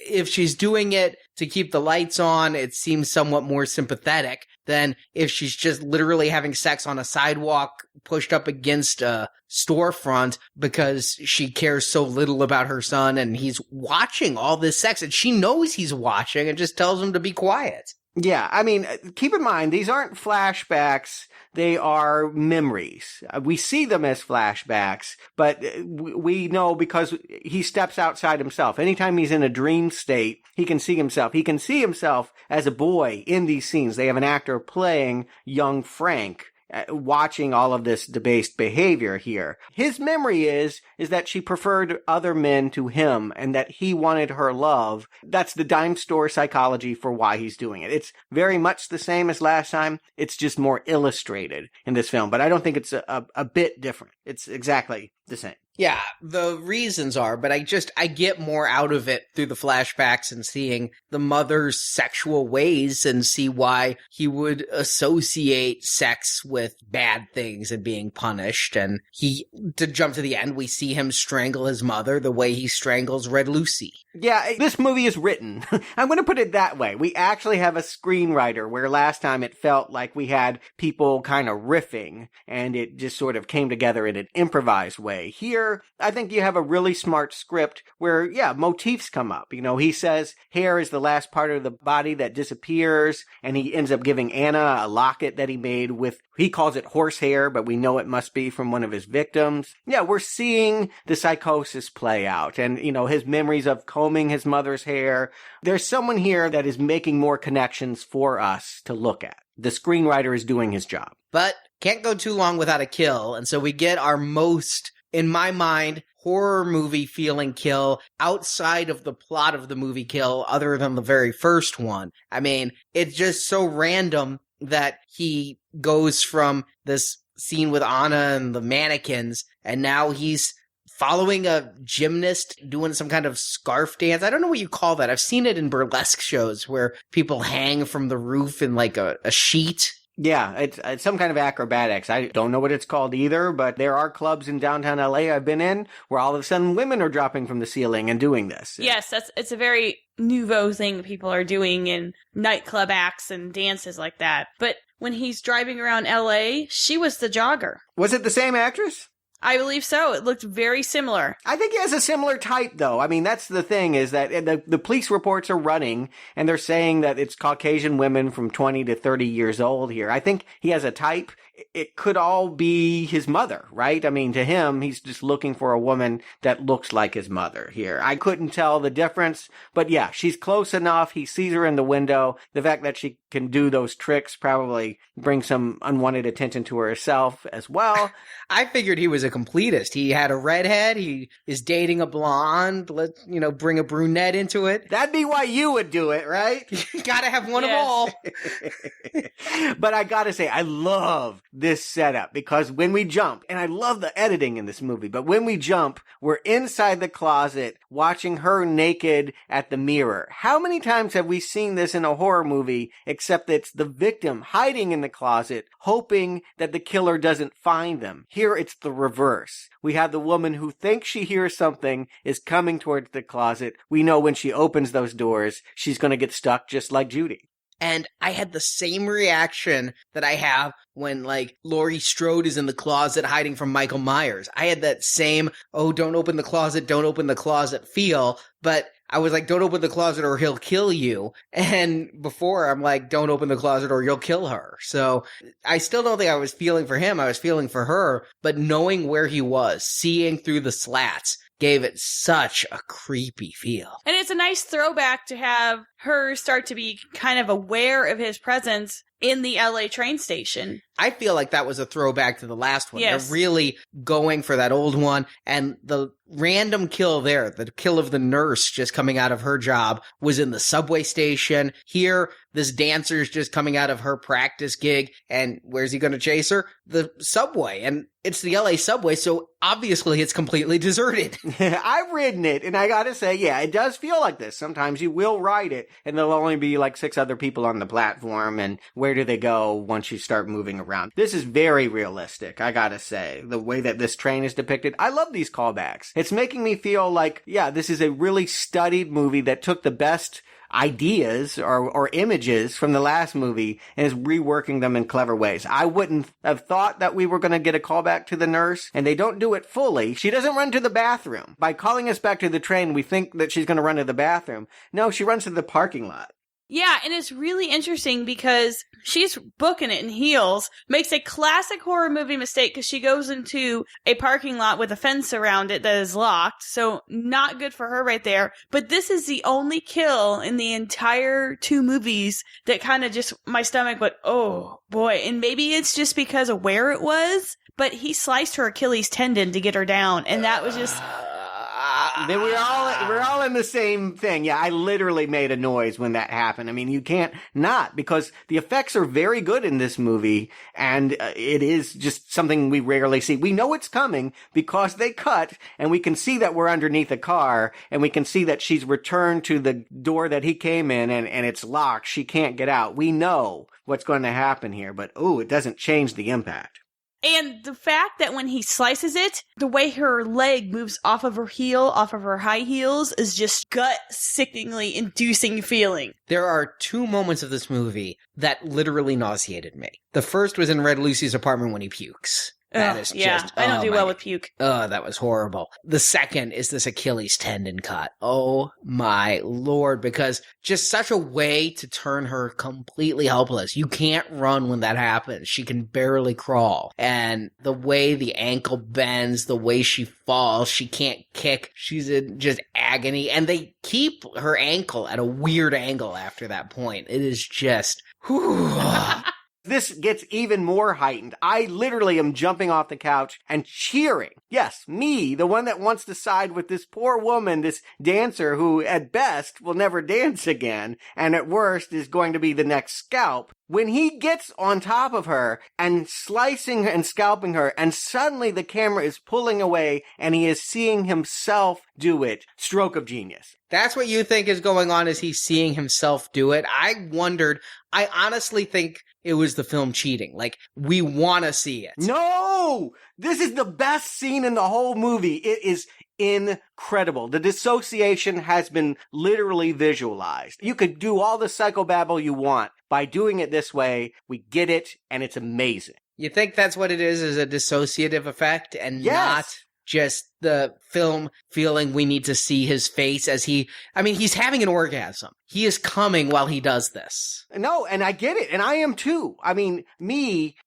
Speaker 6: if she's doing it to keep the lights on, it seems somewhat more sympathetic than if she's just literally having sex on a sidewalk pushed up against a storefront because she cares so little about her son and he's watching all this sex and she knows he's watching and just tells him to be quiet.
Speaker 7: Yeah, I mean, keep in mind, these aren't flashbacks. They are memories. We see them as flashbacks, but we know because he steps outside himself. Anytime he's in a dream state, he can see himself. He can see himself as a boy in these scenes. They have an actor playing young Frank, watching all of this debased behavior here. His memory is that she preferred other men to him and that he wanted her love. That's the dime store psychology for why he's doing it. It's very much the same as last time. It's just more illustrated in this film, but I don't think it's a bit different. It's exactly the same.
Speaker 6: Yeah, the reasons are, but I get more out of it through the flashbacks and seeing the mother's sexual ways and see why he would associate sex with bad things and being punished. And to jump to the end, we see him strangle his mother the way he strangles Red Lucy.
Speaker 7: Yeah, this movie is written. I'm going to put it that way. We actually have a screenwriter where last time it felt like we had people kind of riffing and it just sort of came together in an improvised way. way. Here, I think you have a really smart script where, motifs come up. He says hair is the last part of the body that disappears, and he ends up giving Anna a locket that he made with, he calls it horsehair, but we know it must be from one of his victims. Yeah, we're seeing the psychosis play out, and, his memories of combing his mother's hair. There's someone here that is making more connections for us to look at. The screenwriter is doing his job.
Speaker 6: But can't go too long without a kill, and so we get our most, in my mind, horror movie feeling kill outside of the plot of the movie kill, other than the very first one. I mean, it's just so random that he goes from this scene with Anna and the mannequins, and now he's following a gymnast doing some kind of scarf dance. I don't know what you call that. I've seen it in burlesque shows where people hang from the roof in like a sheet.
Speaker 7: Yeah, it's some kind of acrobatics. I don't know what it's called either, but there are clubs in downtown LA I've been in where all of a sudden women are dropping from the ceiling and doing this.
Speaker 8: Yes, it's a very nouveau thing people are doing in nightclub acts and dances like that. But when he's driving around LA, she was the jogger.
Speaker 7: Was it the same actress?
Speaker 8: I believe so. It looked very similar.
Speaker 7: I think he has a similar type, though. I mean, that's the thing, is that the police reports are running, and they're saying that it's Caucasian women from 20 to 30 years old here. I think he has a type. It could all be his mother, right? I mean, to him, he's just looking for a woman that looks like his mother here. I couldn't tell the difference, but yeah, she's close enough. He sees her in the window. The fact that she can do those tricks probably brings some unwanted attention to herself as well.
Speaker 6: I figured he was a completist. He had a redhead. He is dating a blonde. Let's, bring a brunette into it.
Speaker 7: That'd be why you would do it, right?
Speaker 6: You gotta have one of all.
Speaker 7: But I gotta say, I love this setup because when we jump, and I love the editing in this movie, but when we jump, we're inside the closet watching her naked at the mirror. How many times have we seen this in a horror movie, except it's the victim hiding in the closet, hoping that the killer doesn't find them? Here it's the reverse. We have the woman who thinks she hears something is coming towards the closet. We know when she opens those doors, she's going to get stuck just like Judy.
Speaker 6: And I had the same reaction that I have when, Laurie Strode is in the closet hiding from Michael Myers. I had that same, don't open the closet feel, but I was like, don't open the closet or he'll kill you. And before, I'm like, don't open the closet or you'll kill her. So I still don't think I was feeling for him. I was feeling for her. But knowing where he was, seeing through the slats, gave it such a creepy feel.
Speaker 8: And it's a nice throwback to have her start to be kind of aware of his presence in the LA train station.
Speaker 6: I feel like that was a throwback to the last one.
Speaker 8: Yes.
Speaker 6: They're really going for that old one. And the random kill there, the kill of the nurse just coming out of her job, was in the subway station. Here, this dancer's just coming out of her practice gig. And where's he going to chase her? The subway. And it's the LA subway, so obviously it's completely deserted.
Speaker 7: I've ridden it, and I gotta say, yeah, it does feel like this. Sometimes you will ride it, and there'll only be 6 other people on the platform, and where do they go once you start moving around? This is very realistic, I gotta say. The way that this train is depicted, I love these callbacks. It's making me feel like, yeah, this is a really studied movie that took the best ideas or images from the last movie and is reworking them in clever ways. I wouldn't have thought that we were going to get a callback to the nurse, and they don't do it fully. She doesn't run to the bathroom. By calling us back to the train, we think that she's going to run to the bathroom. No, she runs to the parking lot.
Speaker 8: Yeah, and it's really interesting because she's booking it in heels, makes a classic horror movie mistake because she goes into a parking lot with a fence around it that is locked, so not good for her right there. But this is the only kill in the entire 2 movies that kind of just, my stomach went, oh boy. And maybe it's just because of where it was, but he sliced her Achilles tendon to get her down, and that was just...
Speaker 7: Then we're all in the same thing. Yeah, I literally made a noise when that happened. I mean, you can't not, because the effects are very good in this movie, and it is just something we rarely see. We know it's coming because they cut, and we can see that we're underneath a car, and we can see that she's returned to the door that he came in, and it's locked. She can't get out. We know what's going to happen here, but it doesn't change the impact.
Speaker 8: And the fact that when he slices it, the way her leg moves off of her heel, off of her high heels, is just gut-sickeningly inducing feeling.
Speaker 6: There are 2 moments of this movie that literally nauseated me. The first was in Red Lucy's apartment when he pukes. That is just...
Speaker 8: I don't do well with puke.
Speaker 6: Oh, that was horrible. The second is this Achilles tendon cut. Oh my lord, because just such a way to turn her completely helpless. You can't run when that happens. She can barely crawl. And the way the ankle bends, the way she falls, she can't kick. She's in just agony. And they keep her ankle at a weird angle after that point. It is just... whew.
Speaker 7: This gets even more heightened. I literally am jumping off the couch and cheering. Yes, me, the one that wants to side with this poor woman, this dancer who at best will never dance again, and at worst is going to be the next scalp. When he gets on top of her and slicing and scalping her, and suddenly the camera is pulling away and he is seeing himself do it. Stroke of genius.
Speaker 6: That's what you think is going on, is he's seeing himself do it? I honestly think it was the film cheating. Like, we want to see it.
Speaker 7: No! This is the best scene in the whole movie. It is incredible. The dissociation has been literally visualized. You could do all the psychobabble you want. By doing it this way, we get it, and it's amazing.
Speaker 6: You think that's what it is a dissociative effect, and
Speaker 7: Yes.
Speaker 6: not just the film feeling we need to see his face as he's having an orgasm. He is coming while he does this.
Speaker 7: No, and I get it, and I am too. I mean,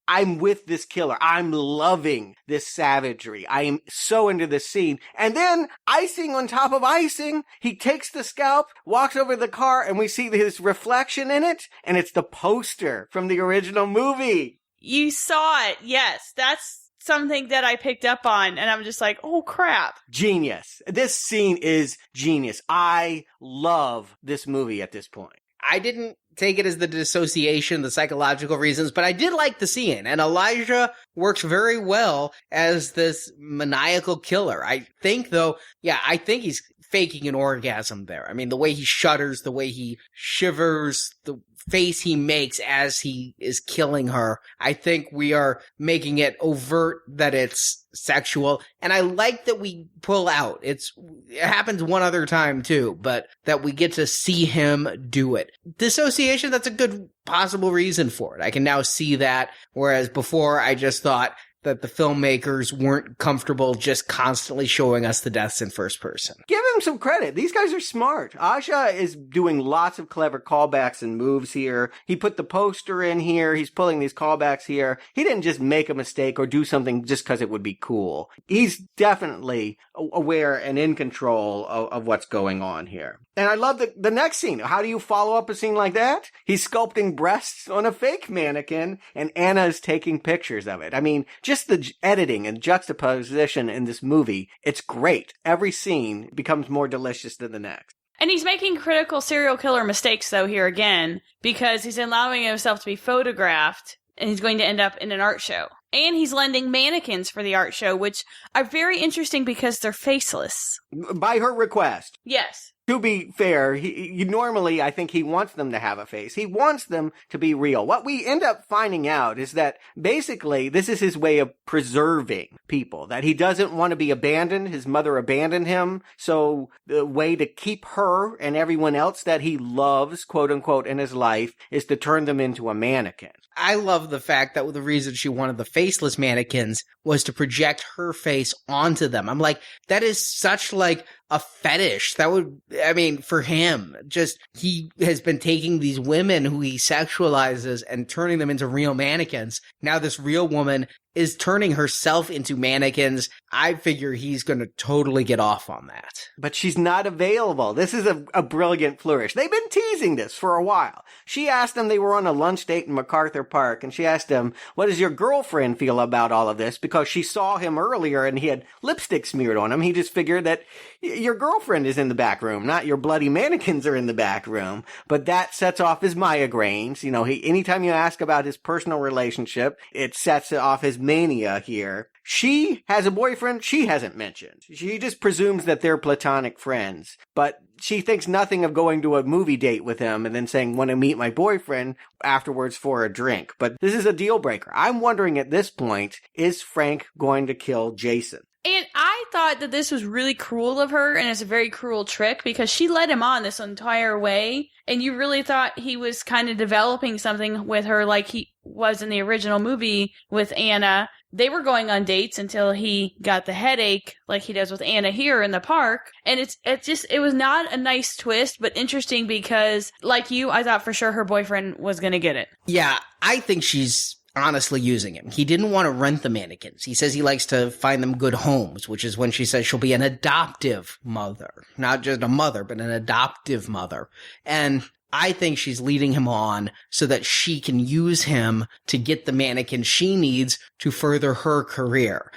Speaker 7: I'm with this killer. I'm loving this savagery. I am so into this scene. And then, icing on top of icing, he takes the scalp, walks over to the car, and we see his reflection in it, and it's the poster from the original movie.
Speaker 8: You saw it. Yes, that's something that I picked up on, and I'm just like, oh crap.
Speaker 7: Genius. This scene is genius. I love this movie at this point.
Speaker 6: I didn't take it as the dissociation, the psychological reasons, but I did like the scene, and Elijah works very well as this maniacal killer. I think he's faking an orgasm there. I mean, the way he shudders, the way he shivers, the face he makes as he is killing her. I think we are making it overt that it's sexual. And I like that we pull out. It happens one other time too, but that we get to see him do it. Dissociation, that's a good possible reason for it. I can now see that, whereas before I just thought that the filmmakers weren't comfortable just constantly showing us the deaths in first person.
Speaker 7: Give him some credit. These guys are smart. Aja is doing lots of clever callbacks and moves here. He put the poster in here. He's pulling these callbacks here. He didn't just make a mistake or do something just because it would be cool. He's definitely aware and in control of what's going on here. And I love the next scene. How do you follow up a scene like that? He's sculpting breasts on a fake mannequin, and Anna is taking pictures of it. I mean, just the editing and juxtaposition in this movie, it's great. Every scene becomes more delicious than the next.
Speaker 8: And he's making critical serial killer mistakes, though, here again, because he's allowing himself to be photographed, and he's going to end up in an art show. And he's lending mannequins for the art show, which are very interesting because they're faceless.
Speaker 7: By her request.
Speaker 8: Yes.
Speaker 7: To be fair, normally I think he wants them to have a face. He wants them to be real. What we end up finding out is that basically this is his way of preserving people, that he doesn't want to be abandoned. His mother abandoned him. So the way to keep her and everyone else that he loves, quote unquote, in his life is to turn them into a mannequin.
Speaker 6: I love the fact that the reason she wanted the faceless mannequins was to project her face onto them. I'm like, that is such like a fetish. For him, he has been taking these women who he sexualizes and turning them into real mannequins. Now this real woman is turning herself into mannequins. I figure he's going to totally get off on that.
Speaker 7: But she's not available. This is a brilliant flourish. They've been teasing this for a while. She asked him, they were on a lunch date in MacArthur Park, and she asked him, what does your girlfriend feel about all of this? Because she saw him earlier and he had lipstick smeared on him. He just figured that your girlfriend is in the back room, not your bloody mannequins are in the back room. But that sets off his migraines. You know, anytime you ask about his personal relationship, it sets off his mania here. She has a boyfriend she hasn't mentioned. She just presumes that they're platonic friends. But she thinks nothing of going to a movie date with him and then saying, want to meet my boyfriend afterwards for a drink. But this is a deal breaker. I'm wondering at this point, is Frank going to kill Jason?
Speaker 8: And I thought that this was really cruel of her, and it's a very cruel trick, because she led him on this entire way, and you really thought he was kind of developing something with her like he was in the original movie with Anna, they were going on dates until he got the headache like he does with Anna here in the park. And it was not a nice twist, but interesting because, like you, I thought for sure her boyfriend was going to get it.
Speaker 6: Yeah, I think she's honestly using him. He didn't want to rent the mannequins. He says he likes to find them good homes, which is when she says she'll be an adoptive mother. Not just a mother, but an adoptive mother. And I think she's leading him on so that she can use him to get the mannequin she needs to further her career.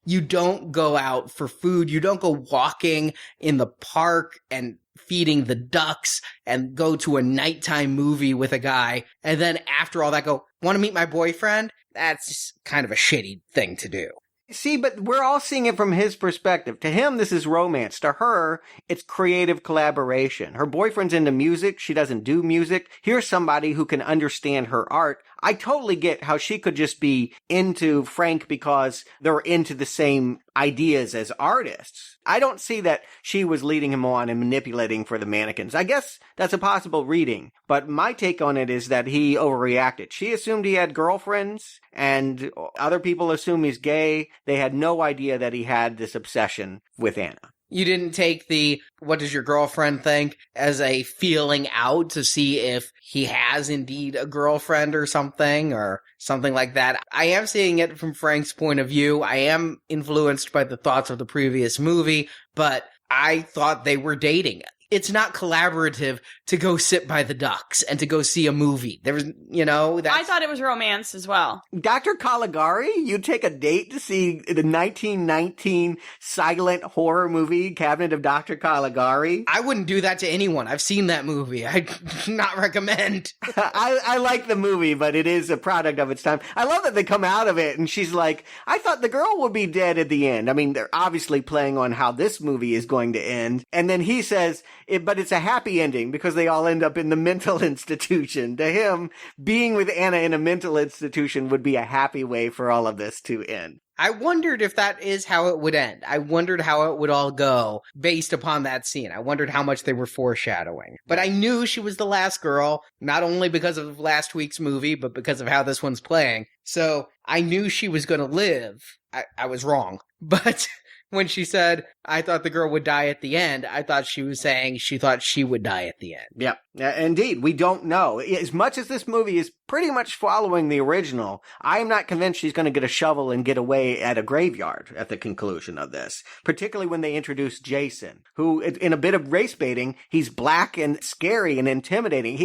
Speaker 6: You don't go out for food. You don't go walking in the park and feeding the ducks and go to a nighttime movie with a guy. And then after all that go, want to meet my boyfriend? That's just kind of a shitty thing to do.
Speaker 7: See, but we're all seeing it from his perspective. To him, this is romance. To her, it's creative collaboration. Her boyfriend's into music. She doesn't do music. Here's somebody who can understand her art. I totally get how she could just be into Frank because they're into the same ideas as artists. I don't see that she was leading him on and manipulating for the mannequins. I guess that's a possible reading, but my take on it is that he overreacted. She assumed he had girlfriends, and other people assume he's gay. They had no idea that he had this obsession with Anna.
Speaker 6: You didn't take the what does your girlfriend think as a feeling out to see if he has indeed a girlfriend or something like that. I am seeing it from Frank's point of view. I am influenced by the thoughts of the previous movie, but I thought they were dating. It's not collaborative to go sit by the ducks and to go see a movie. There was,
Speaker 8: I thought it was romance as well.
Speaker 7: Dr. Caligari, you take a date to see the 1919 silent horror movie, Cabinet of Dr. Caligari?
Speaker 6: I wouldn't do that to anyone. I've seen that movie. I'd not recommend.
Speaker 7: I like the movie, but it is a product of its time. I love that they come out of it and she's like, I thought the girl would be dead at the end. I mean, they're obviously playing on how this movie is going to end. And then he says, but it's a happy ending because they all end up in the mental institution. To him, being with Anna in a mental institution would be a happy way for all of this to end.
Speaker 6: I wondered if that is how it would end. I wondered how it would all go based upon that scene. I wondered how much they were foreshadowing. But I knew she was the last girl, not only because of last week's movie, but because of how this one's playing. So I knew she was going to live. I was wrong. But when she said, I thought the girl would die at the end, I thought she was saying she thought she would die at the end.
Speaker 7: Yep. Indeed, we don't know. As much as this movie is pretty much following the original, I'm not convinced she's going to get a shovel and get away at a graveyard at the conclusion of this. Particularly when they introduce Jason, who, in a bit of race baiting, he's black and scary and intimidating.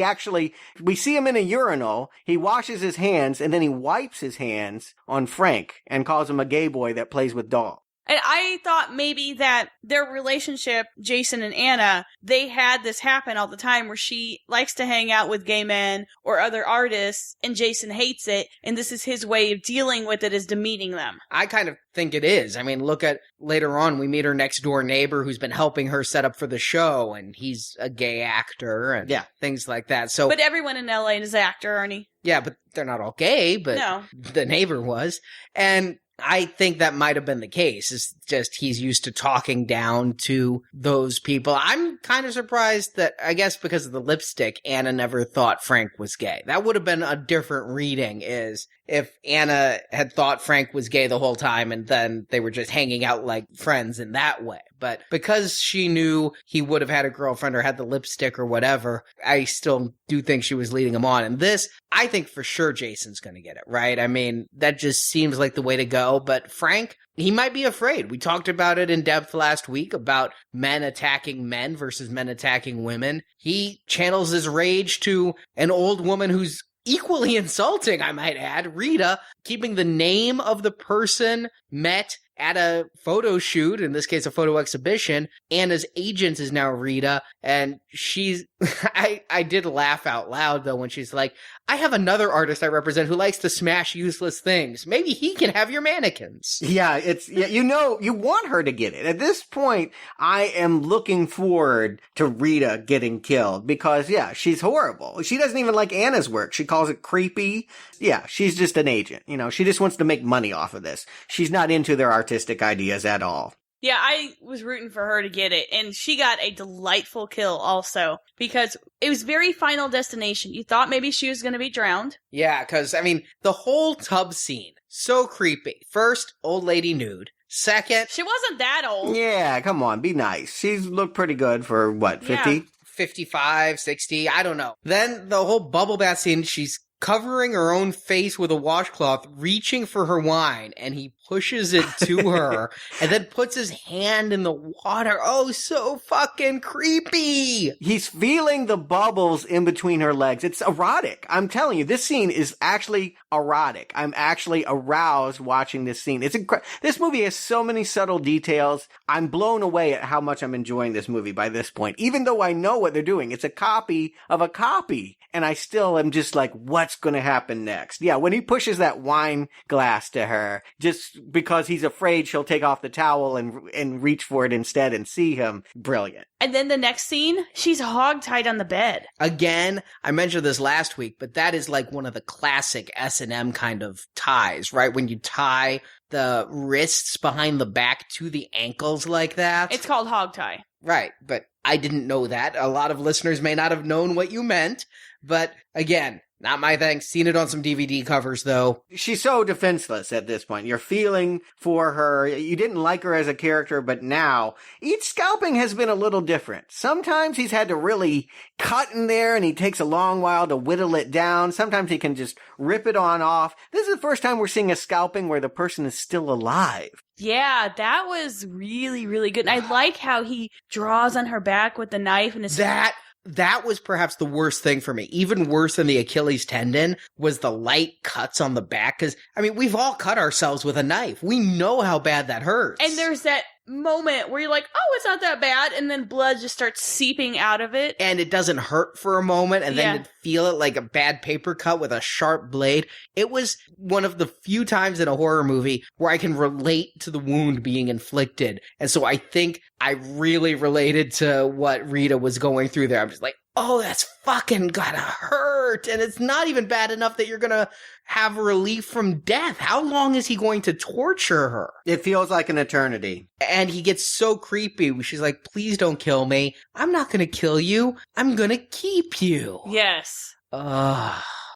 Speaker 7: We see him in a urinal, he washes his hands, and then he wipes his hands on Frank and calls him a gay boy that plays with dolls.
Speaker 8: And I thought maybe that their relationship, Jason and Anna, they had this happen all the time where she likes to hang out with gay men or other artists and Jason hates it. And this is his way of dealing with it, is demeaning them.
Speaker 6: I kind of think it is. I mean, look at later on, we meet her next door neighbor who's been helping her set up for the show, and he's a gay actor and things like that. So,
Speaker 8: but everyone in LA is an actor, Arnie.
Speaker 6: Yeah, but they're not all gay, but
Speaker 8: no.
Speaker 6: The neighbor was. And I think that might have been the case. It's just he's used to talking down to those people. I'm kind of surprised that, I guess because of the lipstick, Anna never thought Frank was gay. That would have been a different reading, is if Anna had thought Frank was gay the whole time and then they were just hanging out like friends in that way. But because she knew he would have had a girlfriend or had the lipstick or whatever, I still do think she was leading him on. And this, I think for sure Jason's going to get it, right? I mean, that just seems like the way to go. But Frank, he might be afraid. We talked about it in depth last week about men attacking men versus men attacking women. He channels his rage to an old woman who's equally insulting, I might add, Rita, keeping the name of the person met at a photo shoot, in this case a photo exhibition. Anna's agent is now Rita, and she's I did laugh out loud though when she's like, I have another artist I represent who likes to smash useless things. Maybe he can have your mannequins.
Speaker 7: Yeah, you want her to get it. At this point, I am looking forward to Rita getting killed because, she's horrible. She doesn't even like Anna's work. She calls it creepy. Yeah, she's just an agent. She just wants to make money off of this. She's not into their artistic ideas at all.
Speaker 8: Yeah, I was rooting for her to get it, and she got a delightful kill also, because it was very Final Destination. You thought maybe she was going to be drowned.
Speaker 6: Yeah, because, I mean, the whole tub scene So creepy. First, old lady nude. Second,
Speaker 8: She wasn't that old.
Speaker 7: Yeah, come on, be nice. She's looked pretty good for, what, 50?
Speaker 8: Yeah.
Speaker 6: 55, 60, I don't know. Then the whole bubble bath scene, she's covering her own face with a washcloth, reaching for her wine, and he pushes it to her, and then puts his hand in the water. Oh, so fucking creepy!
Speaker 7: He's feeling the bubbles in between her legs. It's erotic. I'm telling you, this scene is actually erotic. I'm actually aroused watching this scene. It's this movie has so many subtle details. I'm blown away at how much I'm enjoying this movie by this point. Even though I know what they're doing, it's a copy of a copy. And I still am just like, what's going to happen next? Yeah, when he pushes that wine glass to her, just because he's afraid she'll take off the towel and reach for it instead and see him. Brilliant.
Speaker 8: And then the next scene, she's hogtied on the bed.
Speaker 6: Again, I mentioned this last week, but that is like one of the classic S&M kind of ties, right? When you tie the wrists behind the back to the ankles like that.
Speaker 8: It's called hogtie.
Speaker 6: Right, but I didn't know that. A lot of listeners may not have known what you meant, but again, not my thing. Seen it on some DVD covers, though.
Speaker 7: She's so defenseless at this point. You're feeling for her. You didn't like her as a character, but now each scalping has been a little different. Sometimes he's had to really cut in there and he takes a long while to whittle it down. Sometimes he can just rip it on off. This is the first time we're seeing a scalping where the person is still alive.
Speaker 8: Yeah, that was really, really good. And I like how he draws on her back with the knife and his
Speaker 6: That was perhaps the worst thing for me. Even worse than the Achilles tendon was the light cuts on the back. Because, I mean, we've all cut ourselves with a knife. We know how bad that hurts.
Speaker 8: And there's that moment where you're like, oh, it's not that bad. And then blood just starts seeping out of it.
Speaker 6: And it doesn't hurt for a moment. And then you feel it like a bad paper cut with a sharp blade. It was one of the few times in a horror movie where I can relate to the wound being inflicted. And so I think I really related to what Rita was going through there. I'm just like, oh, that's fucking gotta hurt. And it's not even bad enough that you're gonna have relief from death. How long is he going to torture her?
Speaker 7: It feels like an eternity.
Speaker 6: And he gets so creepy. She's like, please don't kill me. I'm not gonna kill you. I'm gonna keep you.
Speaker 8: Yes.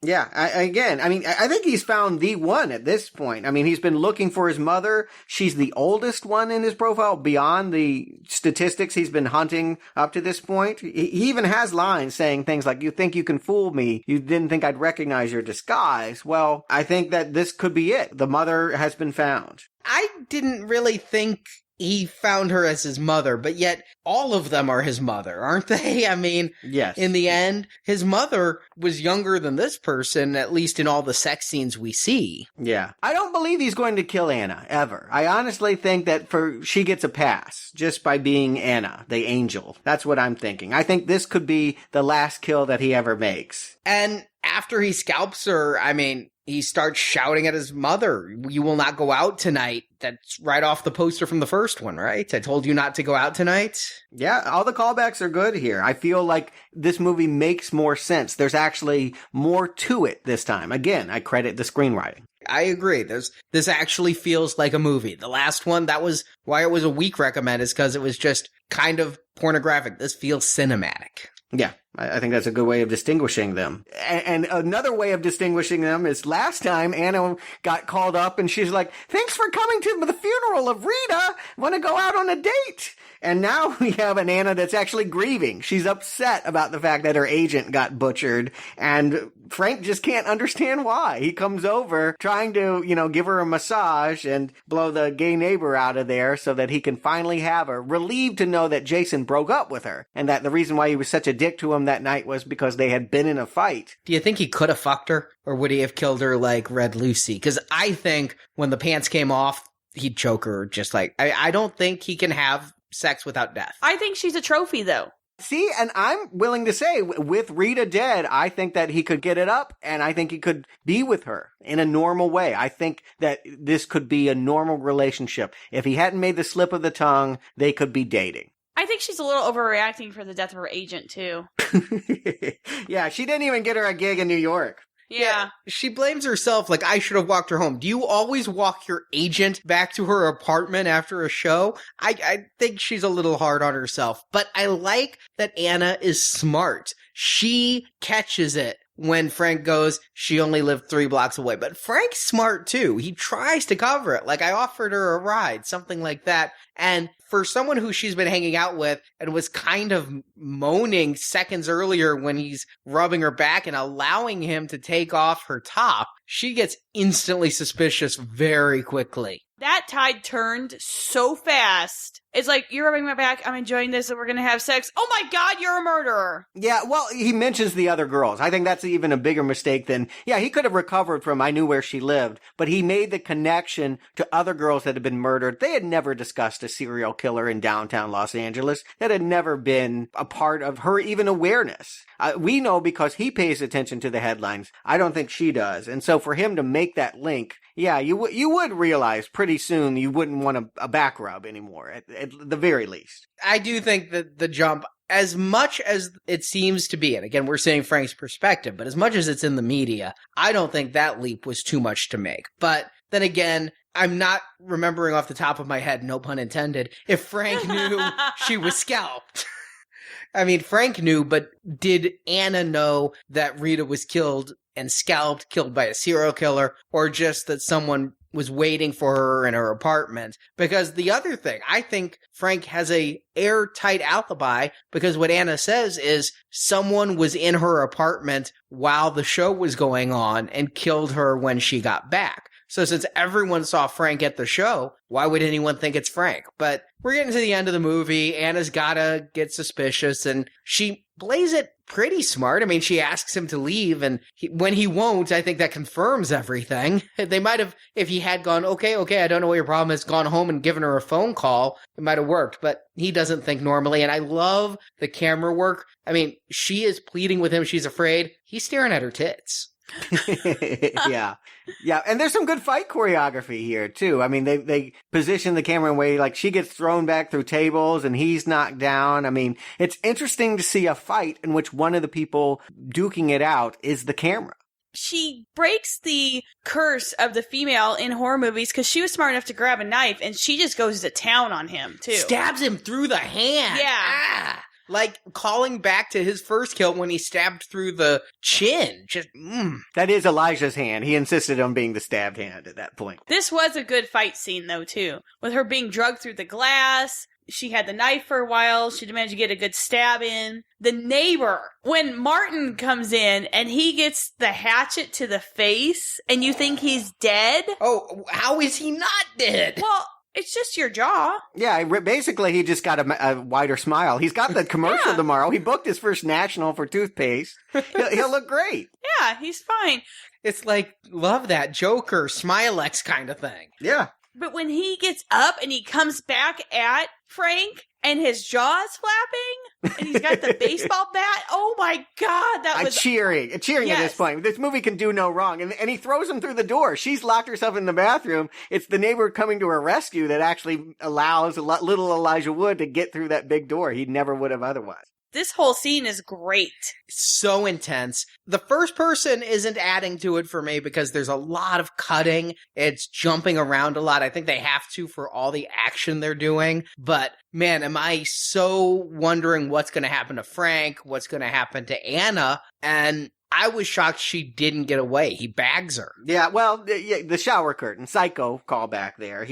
Speaker 7: Yeah, I think he's found the one at this point. I mean, he's been looking for his mother. She's the oldest one in his profile beyond the statistics he's been hunting up to this point. He even has lines saying things like, you think you can fool me. You didn't think I'd recognize your disguise. Well, I think that this could be it. The mother has been found.
Speaker 6: I didn't really think he found her as his mother, but yet all of them are his mother, aren't they? I mean,
Speaker 7: yes.
Speaker 6: In the end, his mother was younger than this person, at least in all the sex scenes we see.
Speaker 7: Yeah. I don't believe he's going to kill Anna, ever. I honestly think that she gets a pass just by being Anna, the angel. That's what I'm thinking. I think this could be the last kill that he ever makes.
Speaker 6: And after he scalps her, I mean, he starts shouting at his mother, you will not go out tonight. That's right off the poster from the first one, right? I told you not to go out tonight.
Speaker 7: Yeah, all the callbacks are good here. I feel like this movie makes more sense. There's actually more to it this time. Again, I credit the screenwriting.
Speaker 6: I agree. This actually feels like a movie. The last one, that was why it was a weak recommend, is because it was just kind of pornographic. This feels cinematic.
Speaker 7: Yeah, I think that's a good way of distinguishing them. And another way of distinguishing them is last time Anna got called up and she's like, thanks for coming to the funeral of Rita. Want to go out on a date? And now we have an Anna that's actually grieving. She's upset about the fact that her agent got butchered, and Frank just can't understand why. He comes over trying to, give her a massage and blow the gay neighbor out of there so that he can finally have her, relieved to know that Jason broke up with her and that the reason why he was such a dick to him that night was because they had been in a fight.
Speaker 6: Do you think he could have fucked her, or would he have killed her like Red Lucy? Because I think when the pants came off, he'd choke her just like, I don't think he can have sex without death.
Speaker 8: I think she's a trophy, though.
Speaker 7: See, and I'm willing to say, with Rita dead, I think that he could get it up, and I think he could be with her in a normal way. I think that this could be a normal relationship. If he hadn't made the slip of the tongue, they could be dating.
Speaker 8: I think she's a little overreacting for the death of her agent, too.
Speaker 7: Yeah, she didn't even get her a gig in New York.
Speaker 8: Yeah.
Speaker 6: She blames herself like, I should have walked her home. Do you always walk your agent back to her apartment after a show? I think she's a little hard on herself, but I like that Anna is smart. She catches it when Frank goes, she only lived 3 blocks away. But Frank's smart too. He tries to cover it. Like, I offered her a ride, something like that. And for someone who she's been hanging out with and was kind of moaning seconds earlier when he's rubbing her back and allowing him to take off her top, she gets instantly suspicious very quickly.
Speaker 8: That tide turned so fast. It's like, you're rubbing my back, I'm enjoying this, and we're gonna have sex. Oh my god, you're a murderer!
Speaker 7: Yeah, well, he mentions the other girls. I think that's even a bigger mistake than, yeah, he could have recovered from I knew where she lived, but he made the connection to other girls that had been murdered. They had never discussed a serial killer in downtown Los Angeles. That had never been a part of her even awareness. We know because he pays attention to the headlines. I don't think she does. And so for him to make that link, yeah, you would realize pretty soon you wouldn't want a back rub anymore, at the very least.
Speaker 6: I do think that the jump, as much as it seems to be, and again, we're saying Frank's perspective, but as much as it's in the media, I don't think that leap was too much to make. But then again, I'm not remembering off the top of my head, no pun intended, if Frank knew she was scalped. I mean, Frank knew, but did Anna know that Rita was killed and scalped, killed by a serial killer, or just that someone was waiting for her in her apartment? Because the other thing, I think Frank has a airtight alibi, because what Anna says is someone was in her apartment while the show was going on and killed her when she got back. So since everyone saw Frank at the show, why would anyone think it's Frank? But we're getting to the end of the movie. Anna's gotta get suspicious, and she plays it pretty smart. I mean, she asks him to leave, and when he won't, I think that confirms everything. They might have, if he had gone, okay, I don't know what your problem is, gone home and given her a phone call, it might have worked, but he doesn't think normally, and I love the camera work. I mean, she is pleading with him, she's afraid. He's staring at her tits.
Speaker 7: Yeah. And there's some good fight choreography here too. I mean, they position the camera in a way like she gets thrown back through tables and he's knocked down. I mean, it's interesting to see a fight in which one of the people duking it out is the camera.
Speaker 8: She breaks the curse of the female in horror movies because she was smart enough to grab a knife, and she just goes to town on him too.
Speaker 6: Stabs him through the hand.
Speaker 8: Yeah.
Speaker 6: Ah. Like calling back to his first kill when he stabbed through the chin. Just,
Speaker 7: That is Elijah's hand. He insisted on being the stabbed hand at that point.
Speaker 8: This was a good fight scene, though, too. With her being drugged through the glass. She had the knife for a while. She managed to get a good stab in. The neighbor, when Martin comes in and he gets the hatchet to the face and you think he's dead.
Speaker 6: Oh, how is he not dead?
Speaker 8: Well, it's just your jaw.
Speaker 7: Yeah, basically he just got a wider smile. He's got the commercial tomorrow. He booked his first national for toothpaste. He'll look great.
Speaker 8: Yeah, he's fine.
Speaker 6: It's like, love that Joker, Smilex kind of thing.
Speaker 7: Yeah.
Speaker 8: But when he gets up and he comes back at Frank and his jaw's flapping and he's got the baseball bat, oh my God, that was...
Speaker 7: Cheering
Speaker 8: Yes.
Speaker 7: At this point. This movie can do no wrong. And he throws him through the door. She's locked herself in the bathroom. It's the neighbor coming to her rescue that actually allows little Elijah Wood to get through that big door. He never would have otherwise.
Speaker 8: This whole scene is great.
Speaker 6: So intense. The first person isn't adding to it for me because there's a lot of cutting. It's jumping around a lot. I think they have to for all the action they're doing. But man, am I so wondering what's going to happen to Frank, what's going to happen to Anna. And I was shocked she didn't get away. He bags her.
Speaker 7: Yeah, well, the shower curtain, psycho callback there.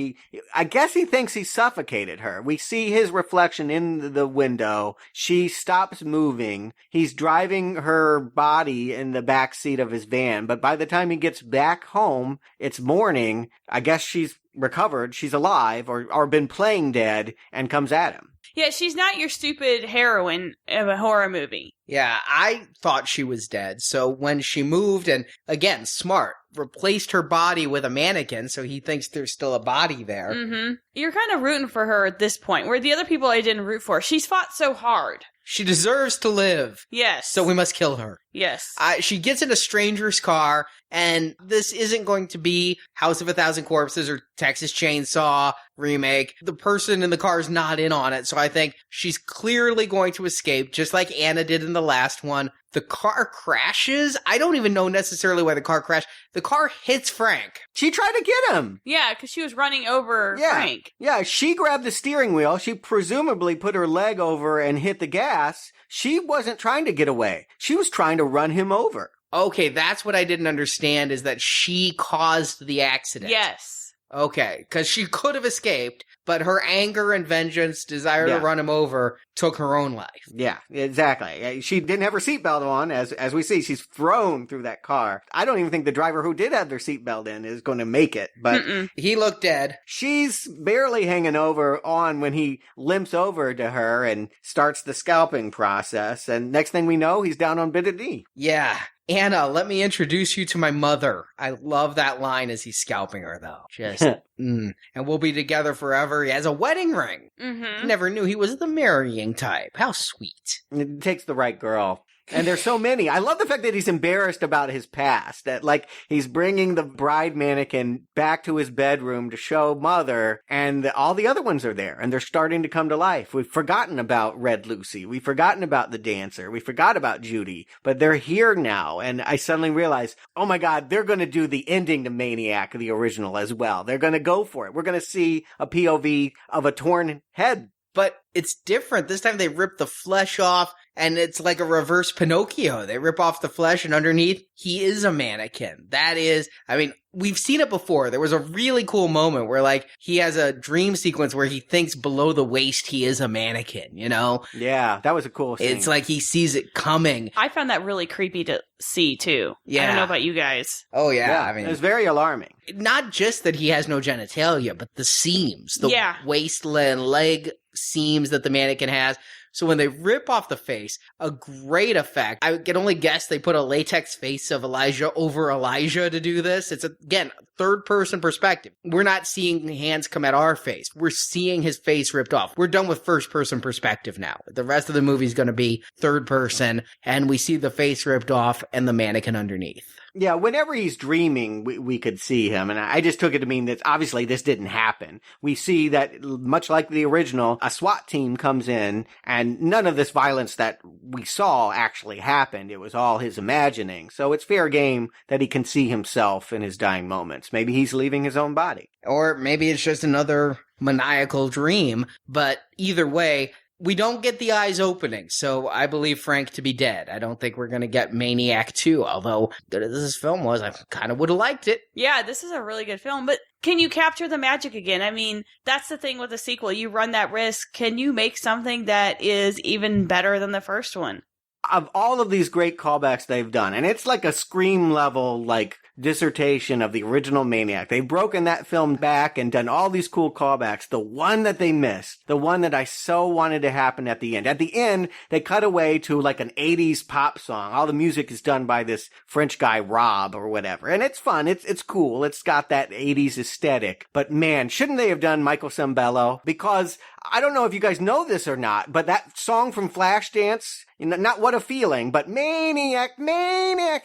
Speaker 7: I guess he thinks he suffocated her. We see his reflection in the window. She stops moving. He's driving her body in the back seat of his van. But by the time he gets back home, it's morning. I guess she's recovered. She's alive or been playing dead and comes at him.
Speaker 8: Yeah, she's not your stupid heroine of a horror movie.
Speaker 6: Yeah, I thought she was dead. So when she moved and, again, smart, replaced her body with a mannequin, so he thinks there's still a body there.
Speaker 8: Mm-hmm. You're kind of rooting for her at this point, where the other people I didn't root for. She's fought so hard.
Speaker 6: She deserves to live.
Speaker 8: Yes.
Speaker 6: So we must kill her.
Speaker 8: Yes.
Speaker 6: She gets in a stranger's car, and this isn't going to be House of a Thousand Corpses or Texas Chainsaw remake. The person in the car is not in on it, so I think she's clearly going to escape, just like Anna did in the last one. The car crashes. I don't even know necessarily why the car crashed. The car hits Frank.
Speaker 7: She tried to get him.
Speaker 8: Yeah, because she was running over Frank.
Speaker 7: Yeah, she grabbed the steering wheel. She presumably put her leg over and hit the gas. She wasn't trying to get away. She was trying to run him over.
Speaker 6: Okay, that's what I didn't understand, is that she caused the accident.
Speaker 8: Yes.
Speaker 6: Okay, because she could have escaped, but her anger and vengeance, desire to run him over, took her own life.
Speaker 7: Yeah, exactly. She didn't have her seatbelt on, as we see. She's thrown through that car. I don't even think the driver who did have their seatbelt in is going to make it, but
Speaker 6: he looked dead.
Speaker 7: She's barely hanging on when he limps over to her and starts the scalping process, and next thing we know, he's down on bended knee.
Speaker 6: Yeah. Anna, let me introduce you to my mother. I love that line as he's scalping her, though. Just, and we'll be together forever. He has a wedding ring.
Speaker 8: Mm-hmm.
Speaker 6: Never knew he was the marrying type. How sweet.
Speaker 7: It takes the right girl. And there's so many. I love the fact that he's embarrassed about his past. That, like, he's bringing the bride mannequin back to his bedroom to show Mother, and all the other ones are there, and they're starting to come to life. We've forgotten about Red Lucy. We've forgotten about the dancer. We forgot about Judy. But they're here now, and I suddenly realize, oh my God, they're going to do the ending to Maniac, the original, as well. They're going to go for it. We're going to see a POV of a torn head.
Speaker 6: But it's different. This time they rip the flesh off, and it's like a reverse Pinocchio. They rip off the flesh, and underneath, he is a mannequin. That is, I mean, we've seen it before. There was a really cool moment where, like, he has a dream sequence where he thinks below the waist he is a mannequin, you know?
Speaker 7: Yeah, that was a cool scene.
Speaker 6: It's like he sees it coming.
Speaker 8: I found that really creepy to see, too.
Speaker 6: Yeah.
Speaker 8: I don't know about you guys.
Speaker 6: Oh, yeah. I mean,
Speaker 7: it was very alarming.
Speaker 6: Not just that he has no genitalia, but the seams, the waist and leg seams that the mannequin has. So when they rip off the face, a great effect. I can only guess they put a latex face of Elijah over Elijah to do this. It's, again, third-person perspective. We're not seeing hands come at our face. We're seeing his face ripped off. We're done with first-person perspective now. The rest of the movie is going to be third-person, and we see the face ripped off and the mannequin underneath.
Speaker 7: Yeah, whenever he's dreaming, we could see him. And I just took it to mean that obviously this didn't happen. We see that, much like the original, a SWAT team comes in, and none of this violence that we saw actually happened. It was all his imagining. So it's fair game that he can see himself in his dying moments. Maybe he's leaving his own body.
Speaker 6: Or maybe it's just another maniacal dream. But either way, we don't get the eyes opening, so I believe Frank to be dead. I don't think we're going to get Maniac 2, although good as this film was, I kind of would have liked it.
Speaker 8: Yeah, this is a really good film, but can you capture the magic again? I mean, that's the thing with a sequel. You run that risk. Can you make something that is even better than the first one?
Speaker 7: Of all of these great callbacks they've done, and it's like a Scream level, like, dissertation of the original Maniac. They've broken that film back and done all these cool callbacks. The one that they missed, the one that I so wanted to happen at the end, they cut away to like an 80s pop song. All the music is done by this French guy, Rob, or whatever. And it's fun. It's cool. It's got that 80s aesthetic. But man, shouldn't they have done Michael Sembello? Because I don't know if you guys know this or not, but that song from Flashdance, not What a Feeling, but Maniac,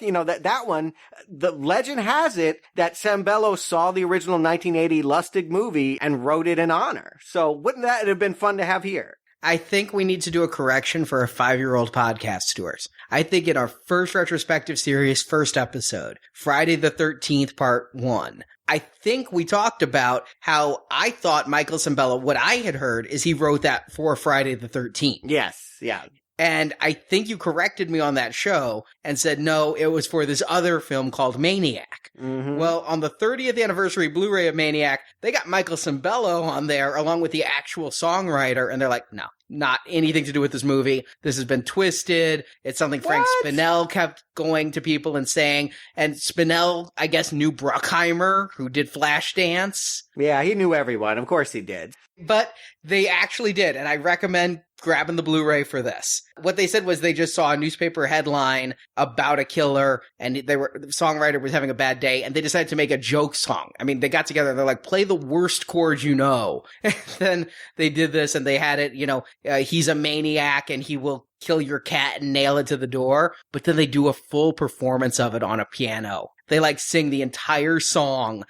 Speaker 7: you know, that one, the legend has it that Sembello saw the original 1980 Lustig movie and wrote it in honor. So wouldn't that have been fun to have here?
Speaker 6: I think we need to do a correction for our 5-year-old podcast, Stewards. I think in our first retrospective series, first episode, Friday the 13th, part 1, I think we talked about how I thought Michael Sembello, what I had heard is he wrote that for Friday the 13th.
Speaker 7: Yes, yeah.
Speaker 6: And I think you corrected me on that show and said, no, it was for this other film called Maniac. Mm-hmm. Well, on the 30th anniversary Blu-ray of Maniac, they got Michael Sembello on there along with the actual songwriter. And they're like, no, not anything to do with this movie. This has been twisted. It's something Frank Spinell kept going to people and saying. And Spinell, I guess, knew Bruckheimer, who did Flashdance.
Speaker 7: Yeah, he knew everyone. Of course he did.
Speaker 6: But they actually did. And I recommend grabbing the Blu-ray for this. What they said was they just saw a newspaper headline about a killer and the songwriter was having a bad day and they decided to make a joke song. I mean, they got together and they're like, play the worst chord you know. And then they did this and they had it, you know, he's a maniac and he will kill your cat and nail it to the door. But then they do a full performance of it on a piano. they like sing the entire song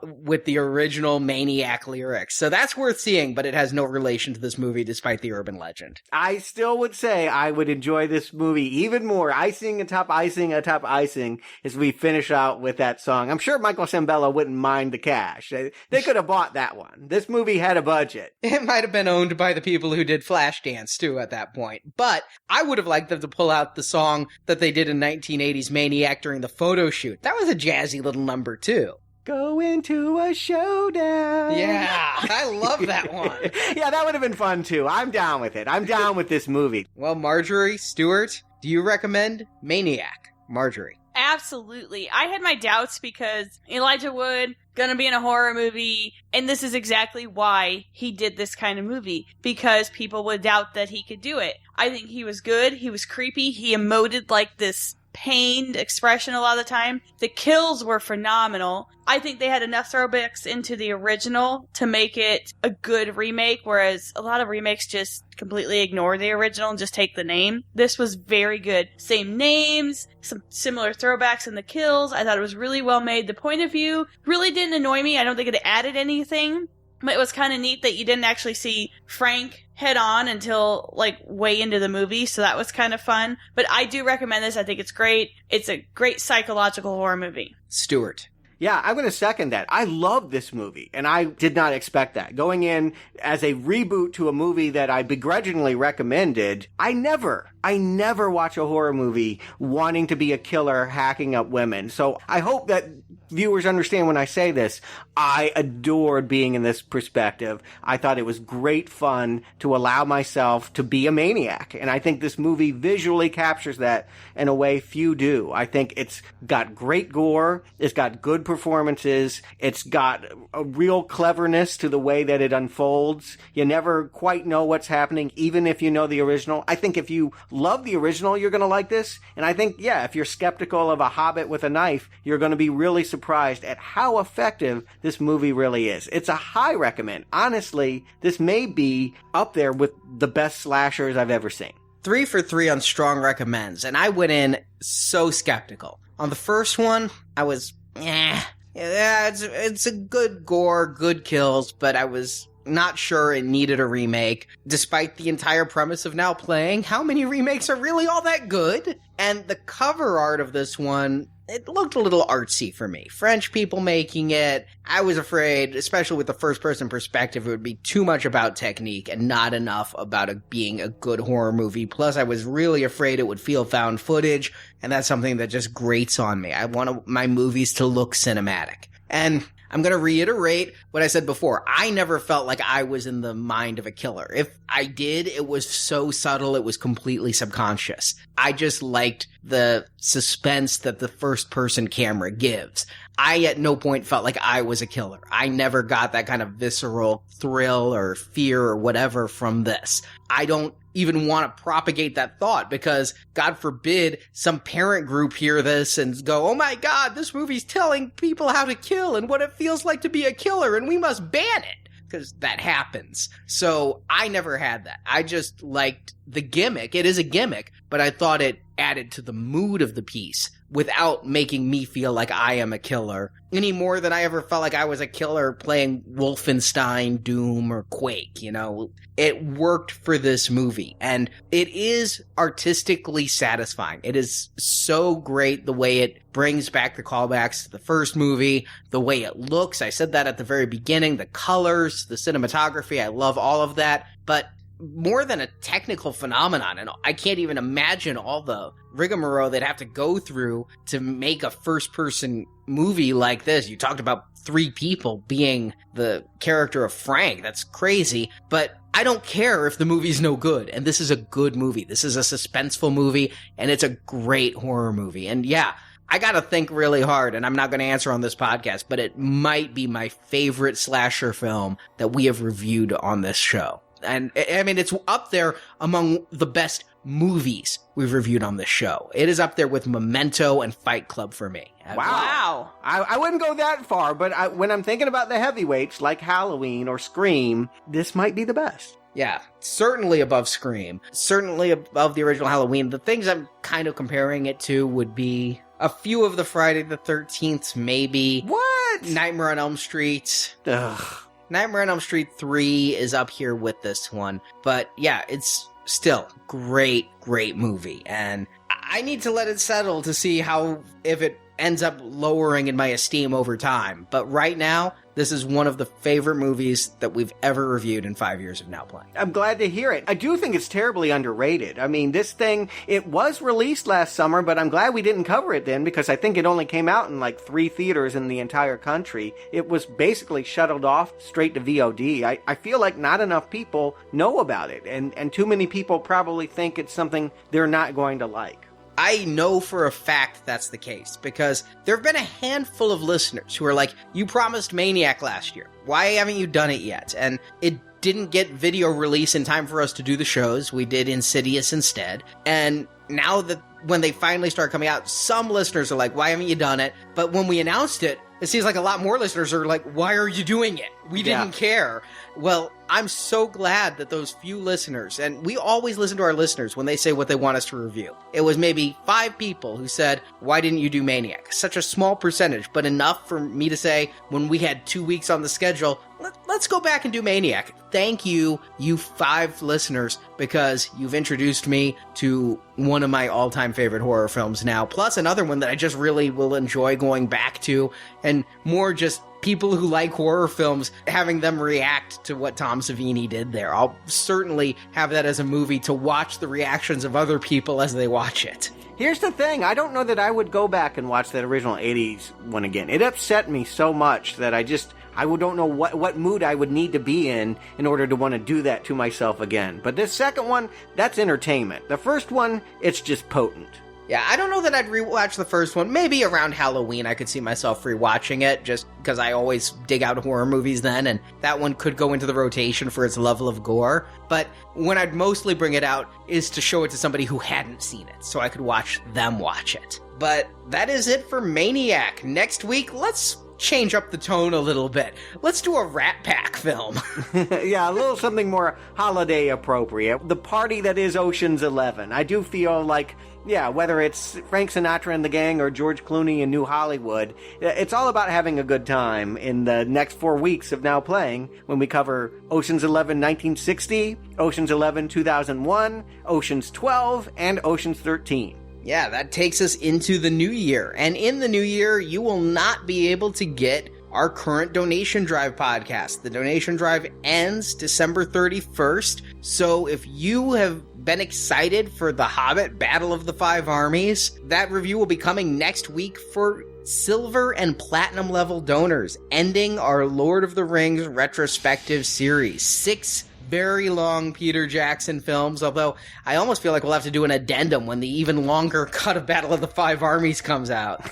Speaker 6: with the original Maniac lyrics. So that's worth seeing, but it has no relation to this movie despite the urban legend.
Speaker 7: I still would say I would enjoy this movie even more. Icing atop icing atop icing as we finish out with that song. I'm sure Michael Sembello wouldn't mind the cash. They could have bought that one. This movie had a budget.
Speaker 6: It might have been owned by the people who did Flashdance too at that point. But I would have liked them to pull out the song that they did in 1980's Maniac during the photo shoot. That was a jazzy little number too.
Speaker 7: Go into a showdown.
Speaker 6: Yeah, I love that one.
Speaker 7: Yeah, that would have been fun too. I'm down with it. I'm down with this movie.
Speaker 6: Well, Marjorie, Stewart, do you recommend Maniac? Marjorie.
Speaker 8: Absolutely. I had my doubts because Elijah Wood, gonna be in a horror movie, and this is exactly why he did this kind of movie, because people would doubt that he could do it. I think he was good, he was creepy, he emoted like this pained expression a lot of the time. The kills were phenomenal. I think they had enough throwbacks into the original to make it a good remake, whereas a lot of remakes just completely ignore the original and just take the name. This was very good. Same names, some similar throwbacks in the kills. I thought it was really well made. The point of view really didn't annoy me. I don't think it added anything. But it was kind of neat that you didn't actually see Frank head on until, like, way into the movie, so that was kind of fun. But I do recommend this. I think it's great. It's a great psychological horror movie.
Speaker 6: Stewart.
Speaker 7: Yeah, I'm going to second that. I love this movie, and I did not expect that. Going in as a reboot to a movie that I begrudgingly recommended, I never watch a horror movie wanting to be a killer hacking up women. So I hope that viewers understand when I say this. I adored being in this perspective. I thought it was great fun to allow myself to be a maniac. And I think this movie visually captures that in a way few do. I think it's got great gore. It's got good performances. It's got a real cleverness to the way that it unfolds. You never quite know what's happening, even if you know the original. I think if you love the original, you're going to like this. And I think, yeah, if you're skeptical of a Hobbit with a knife, you're going to be really surprised at how effective this movie really is. It's a high recommend. Honestly, this may be up there with the best slashers I've ever seen.
Speaker 6: 3 for 3 on strong recommends, and I went in so skeptical. On the first one, I was, yeah, it's a good gore, good kills, but I was not sure it needed a remake, despite the entire premise of Now Playing. How many remakes are really all that good? And the cover art of this one, it looked a little artsy for me. French people making it. I was afraid, especially with the first-person perspective, it would be too much about technique and not enough about it being a good horror movie. Plus, I was really afraid it would feel found footage, and that's something that just grates on me. I want my movies to look cinematic. And I'm going to reiterate what I said before. I never felt like I was in the mind of a killer. If I did, it was so subtle, it was completely subconscious. I just liked the suspense that the first-person camera gives. I at no point felt like I was a killer. I never got that kind of visceral thrill or fear or whatever from this. I don't even want to propagate that thought because, God forbid, some parent group hear this and go, oh my God, this movie's telling people how to kill and what it feels like to be a killer and we must ban it. Because that happens. So I never had that. I just liked the gimmick. It is a gimmick, but I thought it added to the mood of the piece without making me feel like I am a killer any more than I ever felt like I was a killer playing Wolfenstein, Doom, or Quake, you know? It worked for this movie, and it is artistically satisfying. It is so great the way it brings back the callbacks to the first movie, the way it looks. I said that at the very beginning. The colors, the cinematography, I love all of that, but more than a technical phenomenon, and I can't even imagine all the rigmarole they'd have to go through to make a first-person movie like this. You talked about 3 people being the character of Frank. That's crazy, but I don't care if the movie's no good, and this is a good movie. This is a suspenseful movie, and it's a great horror movie. And yeah, I gotta think really hard, and I'm not gonna answer on this podcast, but it might be my favorite slasher film that we have reviewed on this show. And I mean, it's up there among the best movies we've reviewed on this show. It is up there with Memento and Fight Club for me.
Speaker 7: Wow. I wouldn't go that far, but when I'm thinking about the heavyweights like Halloween or Scream, this might be the best.
Speaker 6: Yeah, certainly above Scream. Certainly above the original Halloween. The things I'm kind of comparing it to would be a few of the Friday the 13th, maybe.
Speaker 7: What?
Speaker 6: Nightmare on Elm Street.
Speaker 7: Ugh.
Speaker 6: Nightmare on Elm Street 3 is up here with this one. But yeah, it's still great movie. And I need to let it settle to see if it ends up lowering in my esteem over time. But right now, this is one of the favorite movies that we've ever reviewed in 5 years of Now Playing.
Speaker 7: I'm glad to hear it. I do think it's terribly underrated. I mean, this thing, it was released last summer, but I'm glad we didn't cover it then because I think it only came out in like 3 theaters in the entire country. It was basically shuttled off straight to VOD. I feel like not enough people know about it, and too many people probably think it's something they're not going to like.
Speaker 6: I know for a fact that's the case, because there have been a handful of listeners who are like, you promised Maniac last year. Why haven't you done it yet? And it didn't get video release in time for us to do the shows. We did Insidious instead. And now that when they finally start coming out, some listeners are like, why haven't you done it? But when we announced it, it seems like a lot more listeners are like, why are you doing it? We didn't care. Well, I'm so glad that those few listeners, and we always listen to our listeners when they say what they want us to review. It was maybe 5 people who said, why didn't you do Maniac? Such a small percentage, but enough for me to say, when we had 2 weeks on the schedule, let's go back and do Maniac. Thank you, you 5 listeners, because you've introduced me to one of my all-time favorite horror films now, plus another one that I just really will enjoy going back to, and more just people who like horror films, having them react to what Tom Savini did there. I'll certainly have that as a movie to watch the reactions of other people as they watch it.
Speaker 7: Here's the thing, I don't know that I would go back and watch that original 80s one again. It upset me so much that I don't know what mood I would need to be in order to want to do that to myself again. But this second one, that's entertainment. The first one, it's just potent.
Speaker 6: Yeah, I don't know that I'd rewatch the first one. Maybe around Halloween I could see myself rewatching it, just because I always dig out horror movies then, and that one could go into the rotation for its level of gore. But when I'd mostly bring it out is to show it to somebody who hadn't seen it, so I could watch them watch it. But that is it for Maniac. Next week, let's change up the tone a little bit. Let's do a Rat Pack film.
Speaker 7: Yeah, a little something more holiday appropriate. The party that is Ocean's 11. I do feel like, yeah, whether it's Frank Sinatra and the gang or George Clooney in New Hollywood, it's all about having a good time in the next 4 weeks of Now Playing when we cover Ocean's 11 1960, Ocean's 11 2001, Ocean's 12, and Ocean's 13.
Speaker 6: Yeah, that takes us into the new year. And in the new year, you will not be able to get our current Donation Drive podcast. The Donation Drive ends December 31st. So if you have been excited for The Hobbit Battle of the Five Armies, that review will be coming next week for silver and platinum level donors, ending our Lord of the Rings retrospective series. 6 very long Peter Jackson films, although I almost feel like we'll have to do an addendum when the even longer cut of Battle of the Five Armies comes out.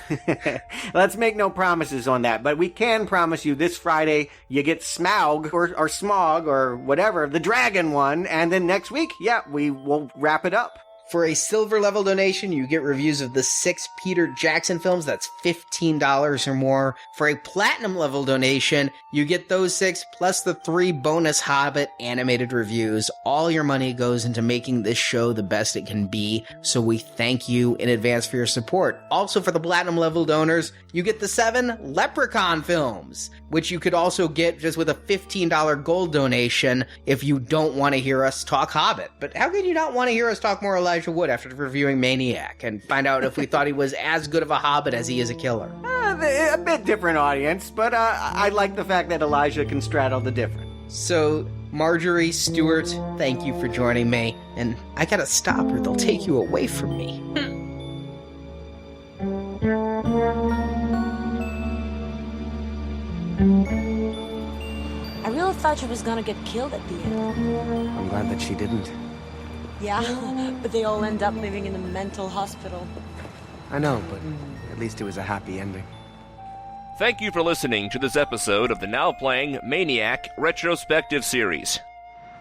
Speaker 7: Let's make no promises on that, but we can promise you this Friday you get Smaug or Smog or whatever, the dragon one, and then next week, yeah, we will wrap it up.
Speaker 6: For a silver level donation, you get reviews of the 6 Peter Jackson films. That's $15 or more. For a platinum level donation, you get those 6 plus the 3 bonus Hobbit animated reviews. All your money goes into making this show the best it can be, so we thank you in advance for your support. Also, for the platinum level donors, you get the 7 Leprechaun films, which you could also get just with a $15 gold donation if you don't want to hear us talk Hobbit. But how could you not want to hear us talk more Elijah Wood after reviewing Maniac and find out if we thought he was as good of a Hobbit as he is a killer?
Speaker 7: A bit different audience, but I like the fact that Elijah can straddle the different.
Speaker 6: So, Marjorie, Stewart, thank you for joining me, and I gotta stop or they'll take you away from me.
Speaker 9: I really thought she was gonna get killed at the end.
Speaker 5: I'm glad that she didn't.
Speaker 9: Yeah, but they all end up living in a mental hospital.
Speaker 5: I know, but at least it was a happy ending.
Speaker 2: Thank you for listening to this episode of the Now Playing Maniac Retrospective Series.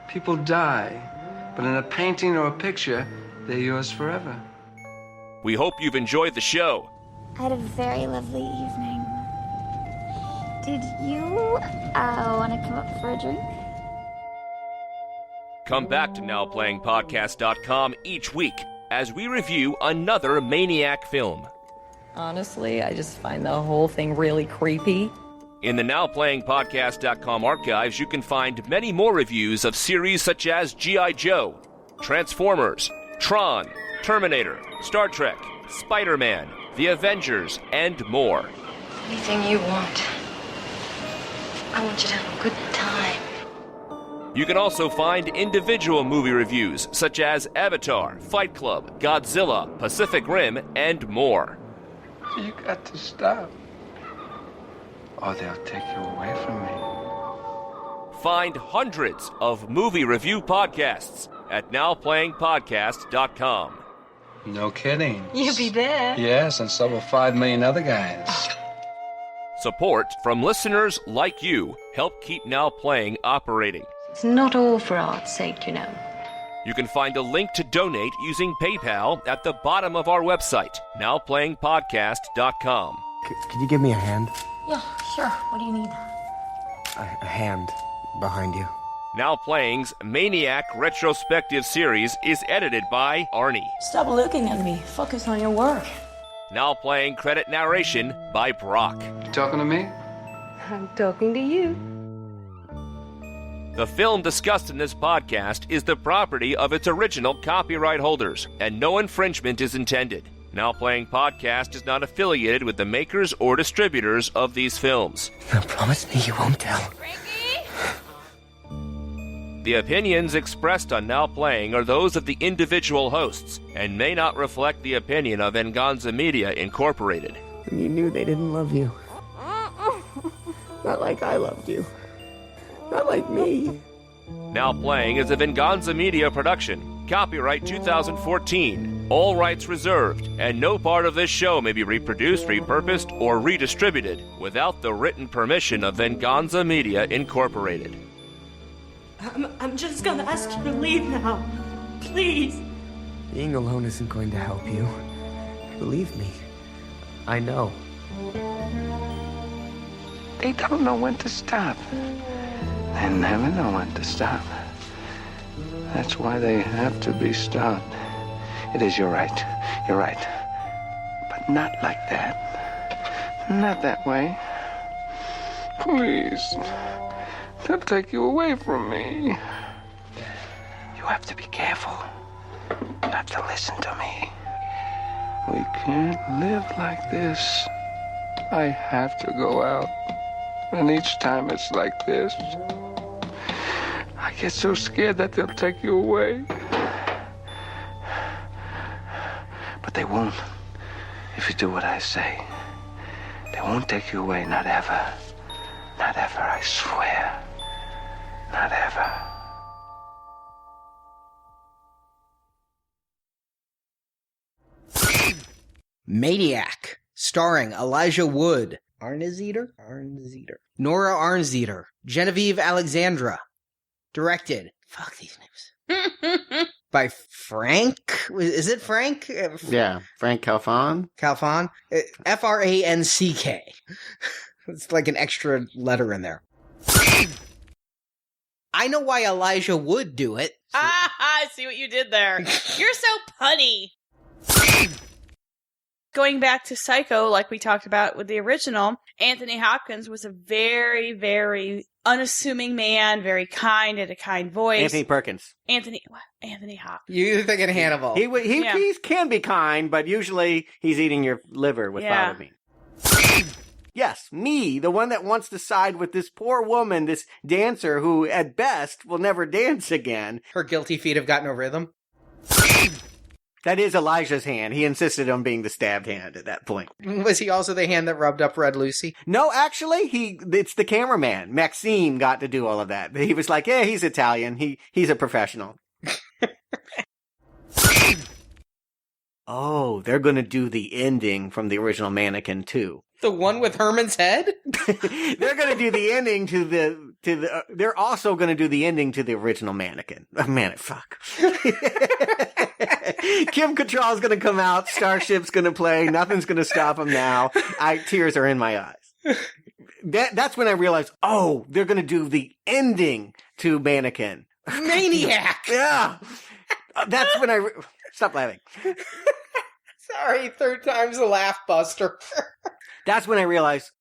Speaker 1: People die, but in a painting or a picture, they're yours forever.
Speaker 2: We hope you've enjoyed the show.
Speaker 3: I had a very lovely evening. Did you want to come up for a drink?
Speaker 2: Come back to NowPlayingPodcast.com each week as we review another Maniac film.
Speaker 10: Honestly, I just find the whole thing really creepy.
Speaker 2: In the NowPlayingPodcast.com archives, you can find many more reviews of series such as G.I. Joe, Transformers, Tron, Terminator, Star Trek, Spider-Man, The Avengers, and more.
Speaker 4: Anything you want. I want you to have a good time.
Speaker 2: You can also find individual movie reviews such as Avatar, Fight Club, Godzilla, Pacific Rim, and more.
Speaker 5: You got to stop, or they'll take you away from me.
Speaker 2: Find hundreds of movie review podcasts at NowPlayingPodcast.com.
Speaker 5: No kidding.
Speaker 4: You'll be there.
Speaker 5: Yes, and so will 5 million other guys.
Speaker 2: Support from listeners like you help keep Now Playing operating.
Speaker 4: It's not all for art's sake, you know.
Speaker 2: You can find a link to donate using PayPal at the bottom of our website, NowPlayingPodcast.com.
Speaker 11: Could you give me a hand?
Speaker 9: Yeah, sure. What do you need?
Speaker 11: A hand behind you.
Speaker 2: Now Playing's Maniac retrospective series is edited by Arnie.
Speaker 9: Stop looking at me. Focus on your work.
Speaker 2: Now Playing credit narration by Brock.
Speaker 5: You talking to me?
Speaker 4: I'm talking to you.
Speaker 2: The film discussed in this podcast is the property of its original copyright holders, and no infringement is intended. Now Playing Podcast is not affiliated with the makers or distributors of these films.
Speaker 11: Now promise me you won't tell.
Speaker 2: The opinions expressed on Now Playing are those of the individual hosts and may not reflect the opinion of Venganza Media Incorporated.
Speaker 11: And you knew they didn't love you. Not like I loved you. Not like me.
Speaker 2: Now Playing is a Venganza Media production. Copyright 2014. All rights reserved, and no part of this show may be reproduced, repurposed, or redistributed without the written permission of Venganza Media Incorporated.
Speaker 9: I'm just gonna ask you to leave now. Please.
Speaker 11: Being alone isn't going to help you. Believe me. I know.
Speaker 5: They don't know when to stop. They never know when to stop. That's why they have to be stopped. It is, you're right. You're right. But not like that. Not that way. Please. They'll take you away from me. You have to be careful. You have to listen to me. We can't live like this. I have to go out. And each time it's like this, I get so scared that they'll take you away. But they won't, if you do what I say. They won't take you away, not ever. Not ever, I swear. Not ever.
Speaker 6: Maniac, starring Elijah Wood, Arnzeter, Nora Arnzeter, Genevieve Alexandra, directed. Fuck these names. By Frank. Is it Frank?
Speaker 7: Yeah, Frank Calfon.
Speaker 6: Calfon. Franck. It's like an extra letter in there. I know why Elijah would do it.
Speaker 8: I see what you did there. You're so punny. Going back to Psycho, like we talked about with the original, Anthony Hopkins was a very, very unassuming man, very kind, had a kind voice.
Speaker 7: Anthony Perkins.
Speaker 8: Anthony Hopkins.
Speaker 6: You're thinking Hannibal.
Speaker 7: He can be kind, but usually he's eating your liver with fava bean. Yes, me, the one that wants to side with this poor woman, this dancer who, at best, will never dance again.
Speaker 6: Her guilty feet have got no rhythm.
Speaker 7: That is Elijah's hand. He insisted on being the stabbed hand at that point.
Speaker 6: Was he also the hand that rubbed up Red Lucy?
Speaker 7: No, actually, it's the cameraman. Maxime got to do all of that. He was like, yeah, he's Italian. He's a professional. Oh, they're going to do the ending from the original Mannequin too.
Speaker 6: The one with Herman's head?
Speaker 7: They're going to do the ending to the they're also going to do the ending to the original Mannequin. Fuck. Kim Cattrall's going to come out. Starship's going to play. Nothing's going to stop him now. Tears are in my eyes. That's when I realized, oh, they're going to do the ending to Mannequin.
Speaker 6: Maniac!
Speaker 7: Yeah. That's when stop laughing.
Speaker 6: Sorry, third time's a laugh buster.
Speaker 7: That's when I realized...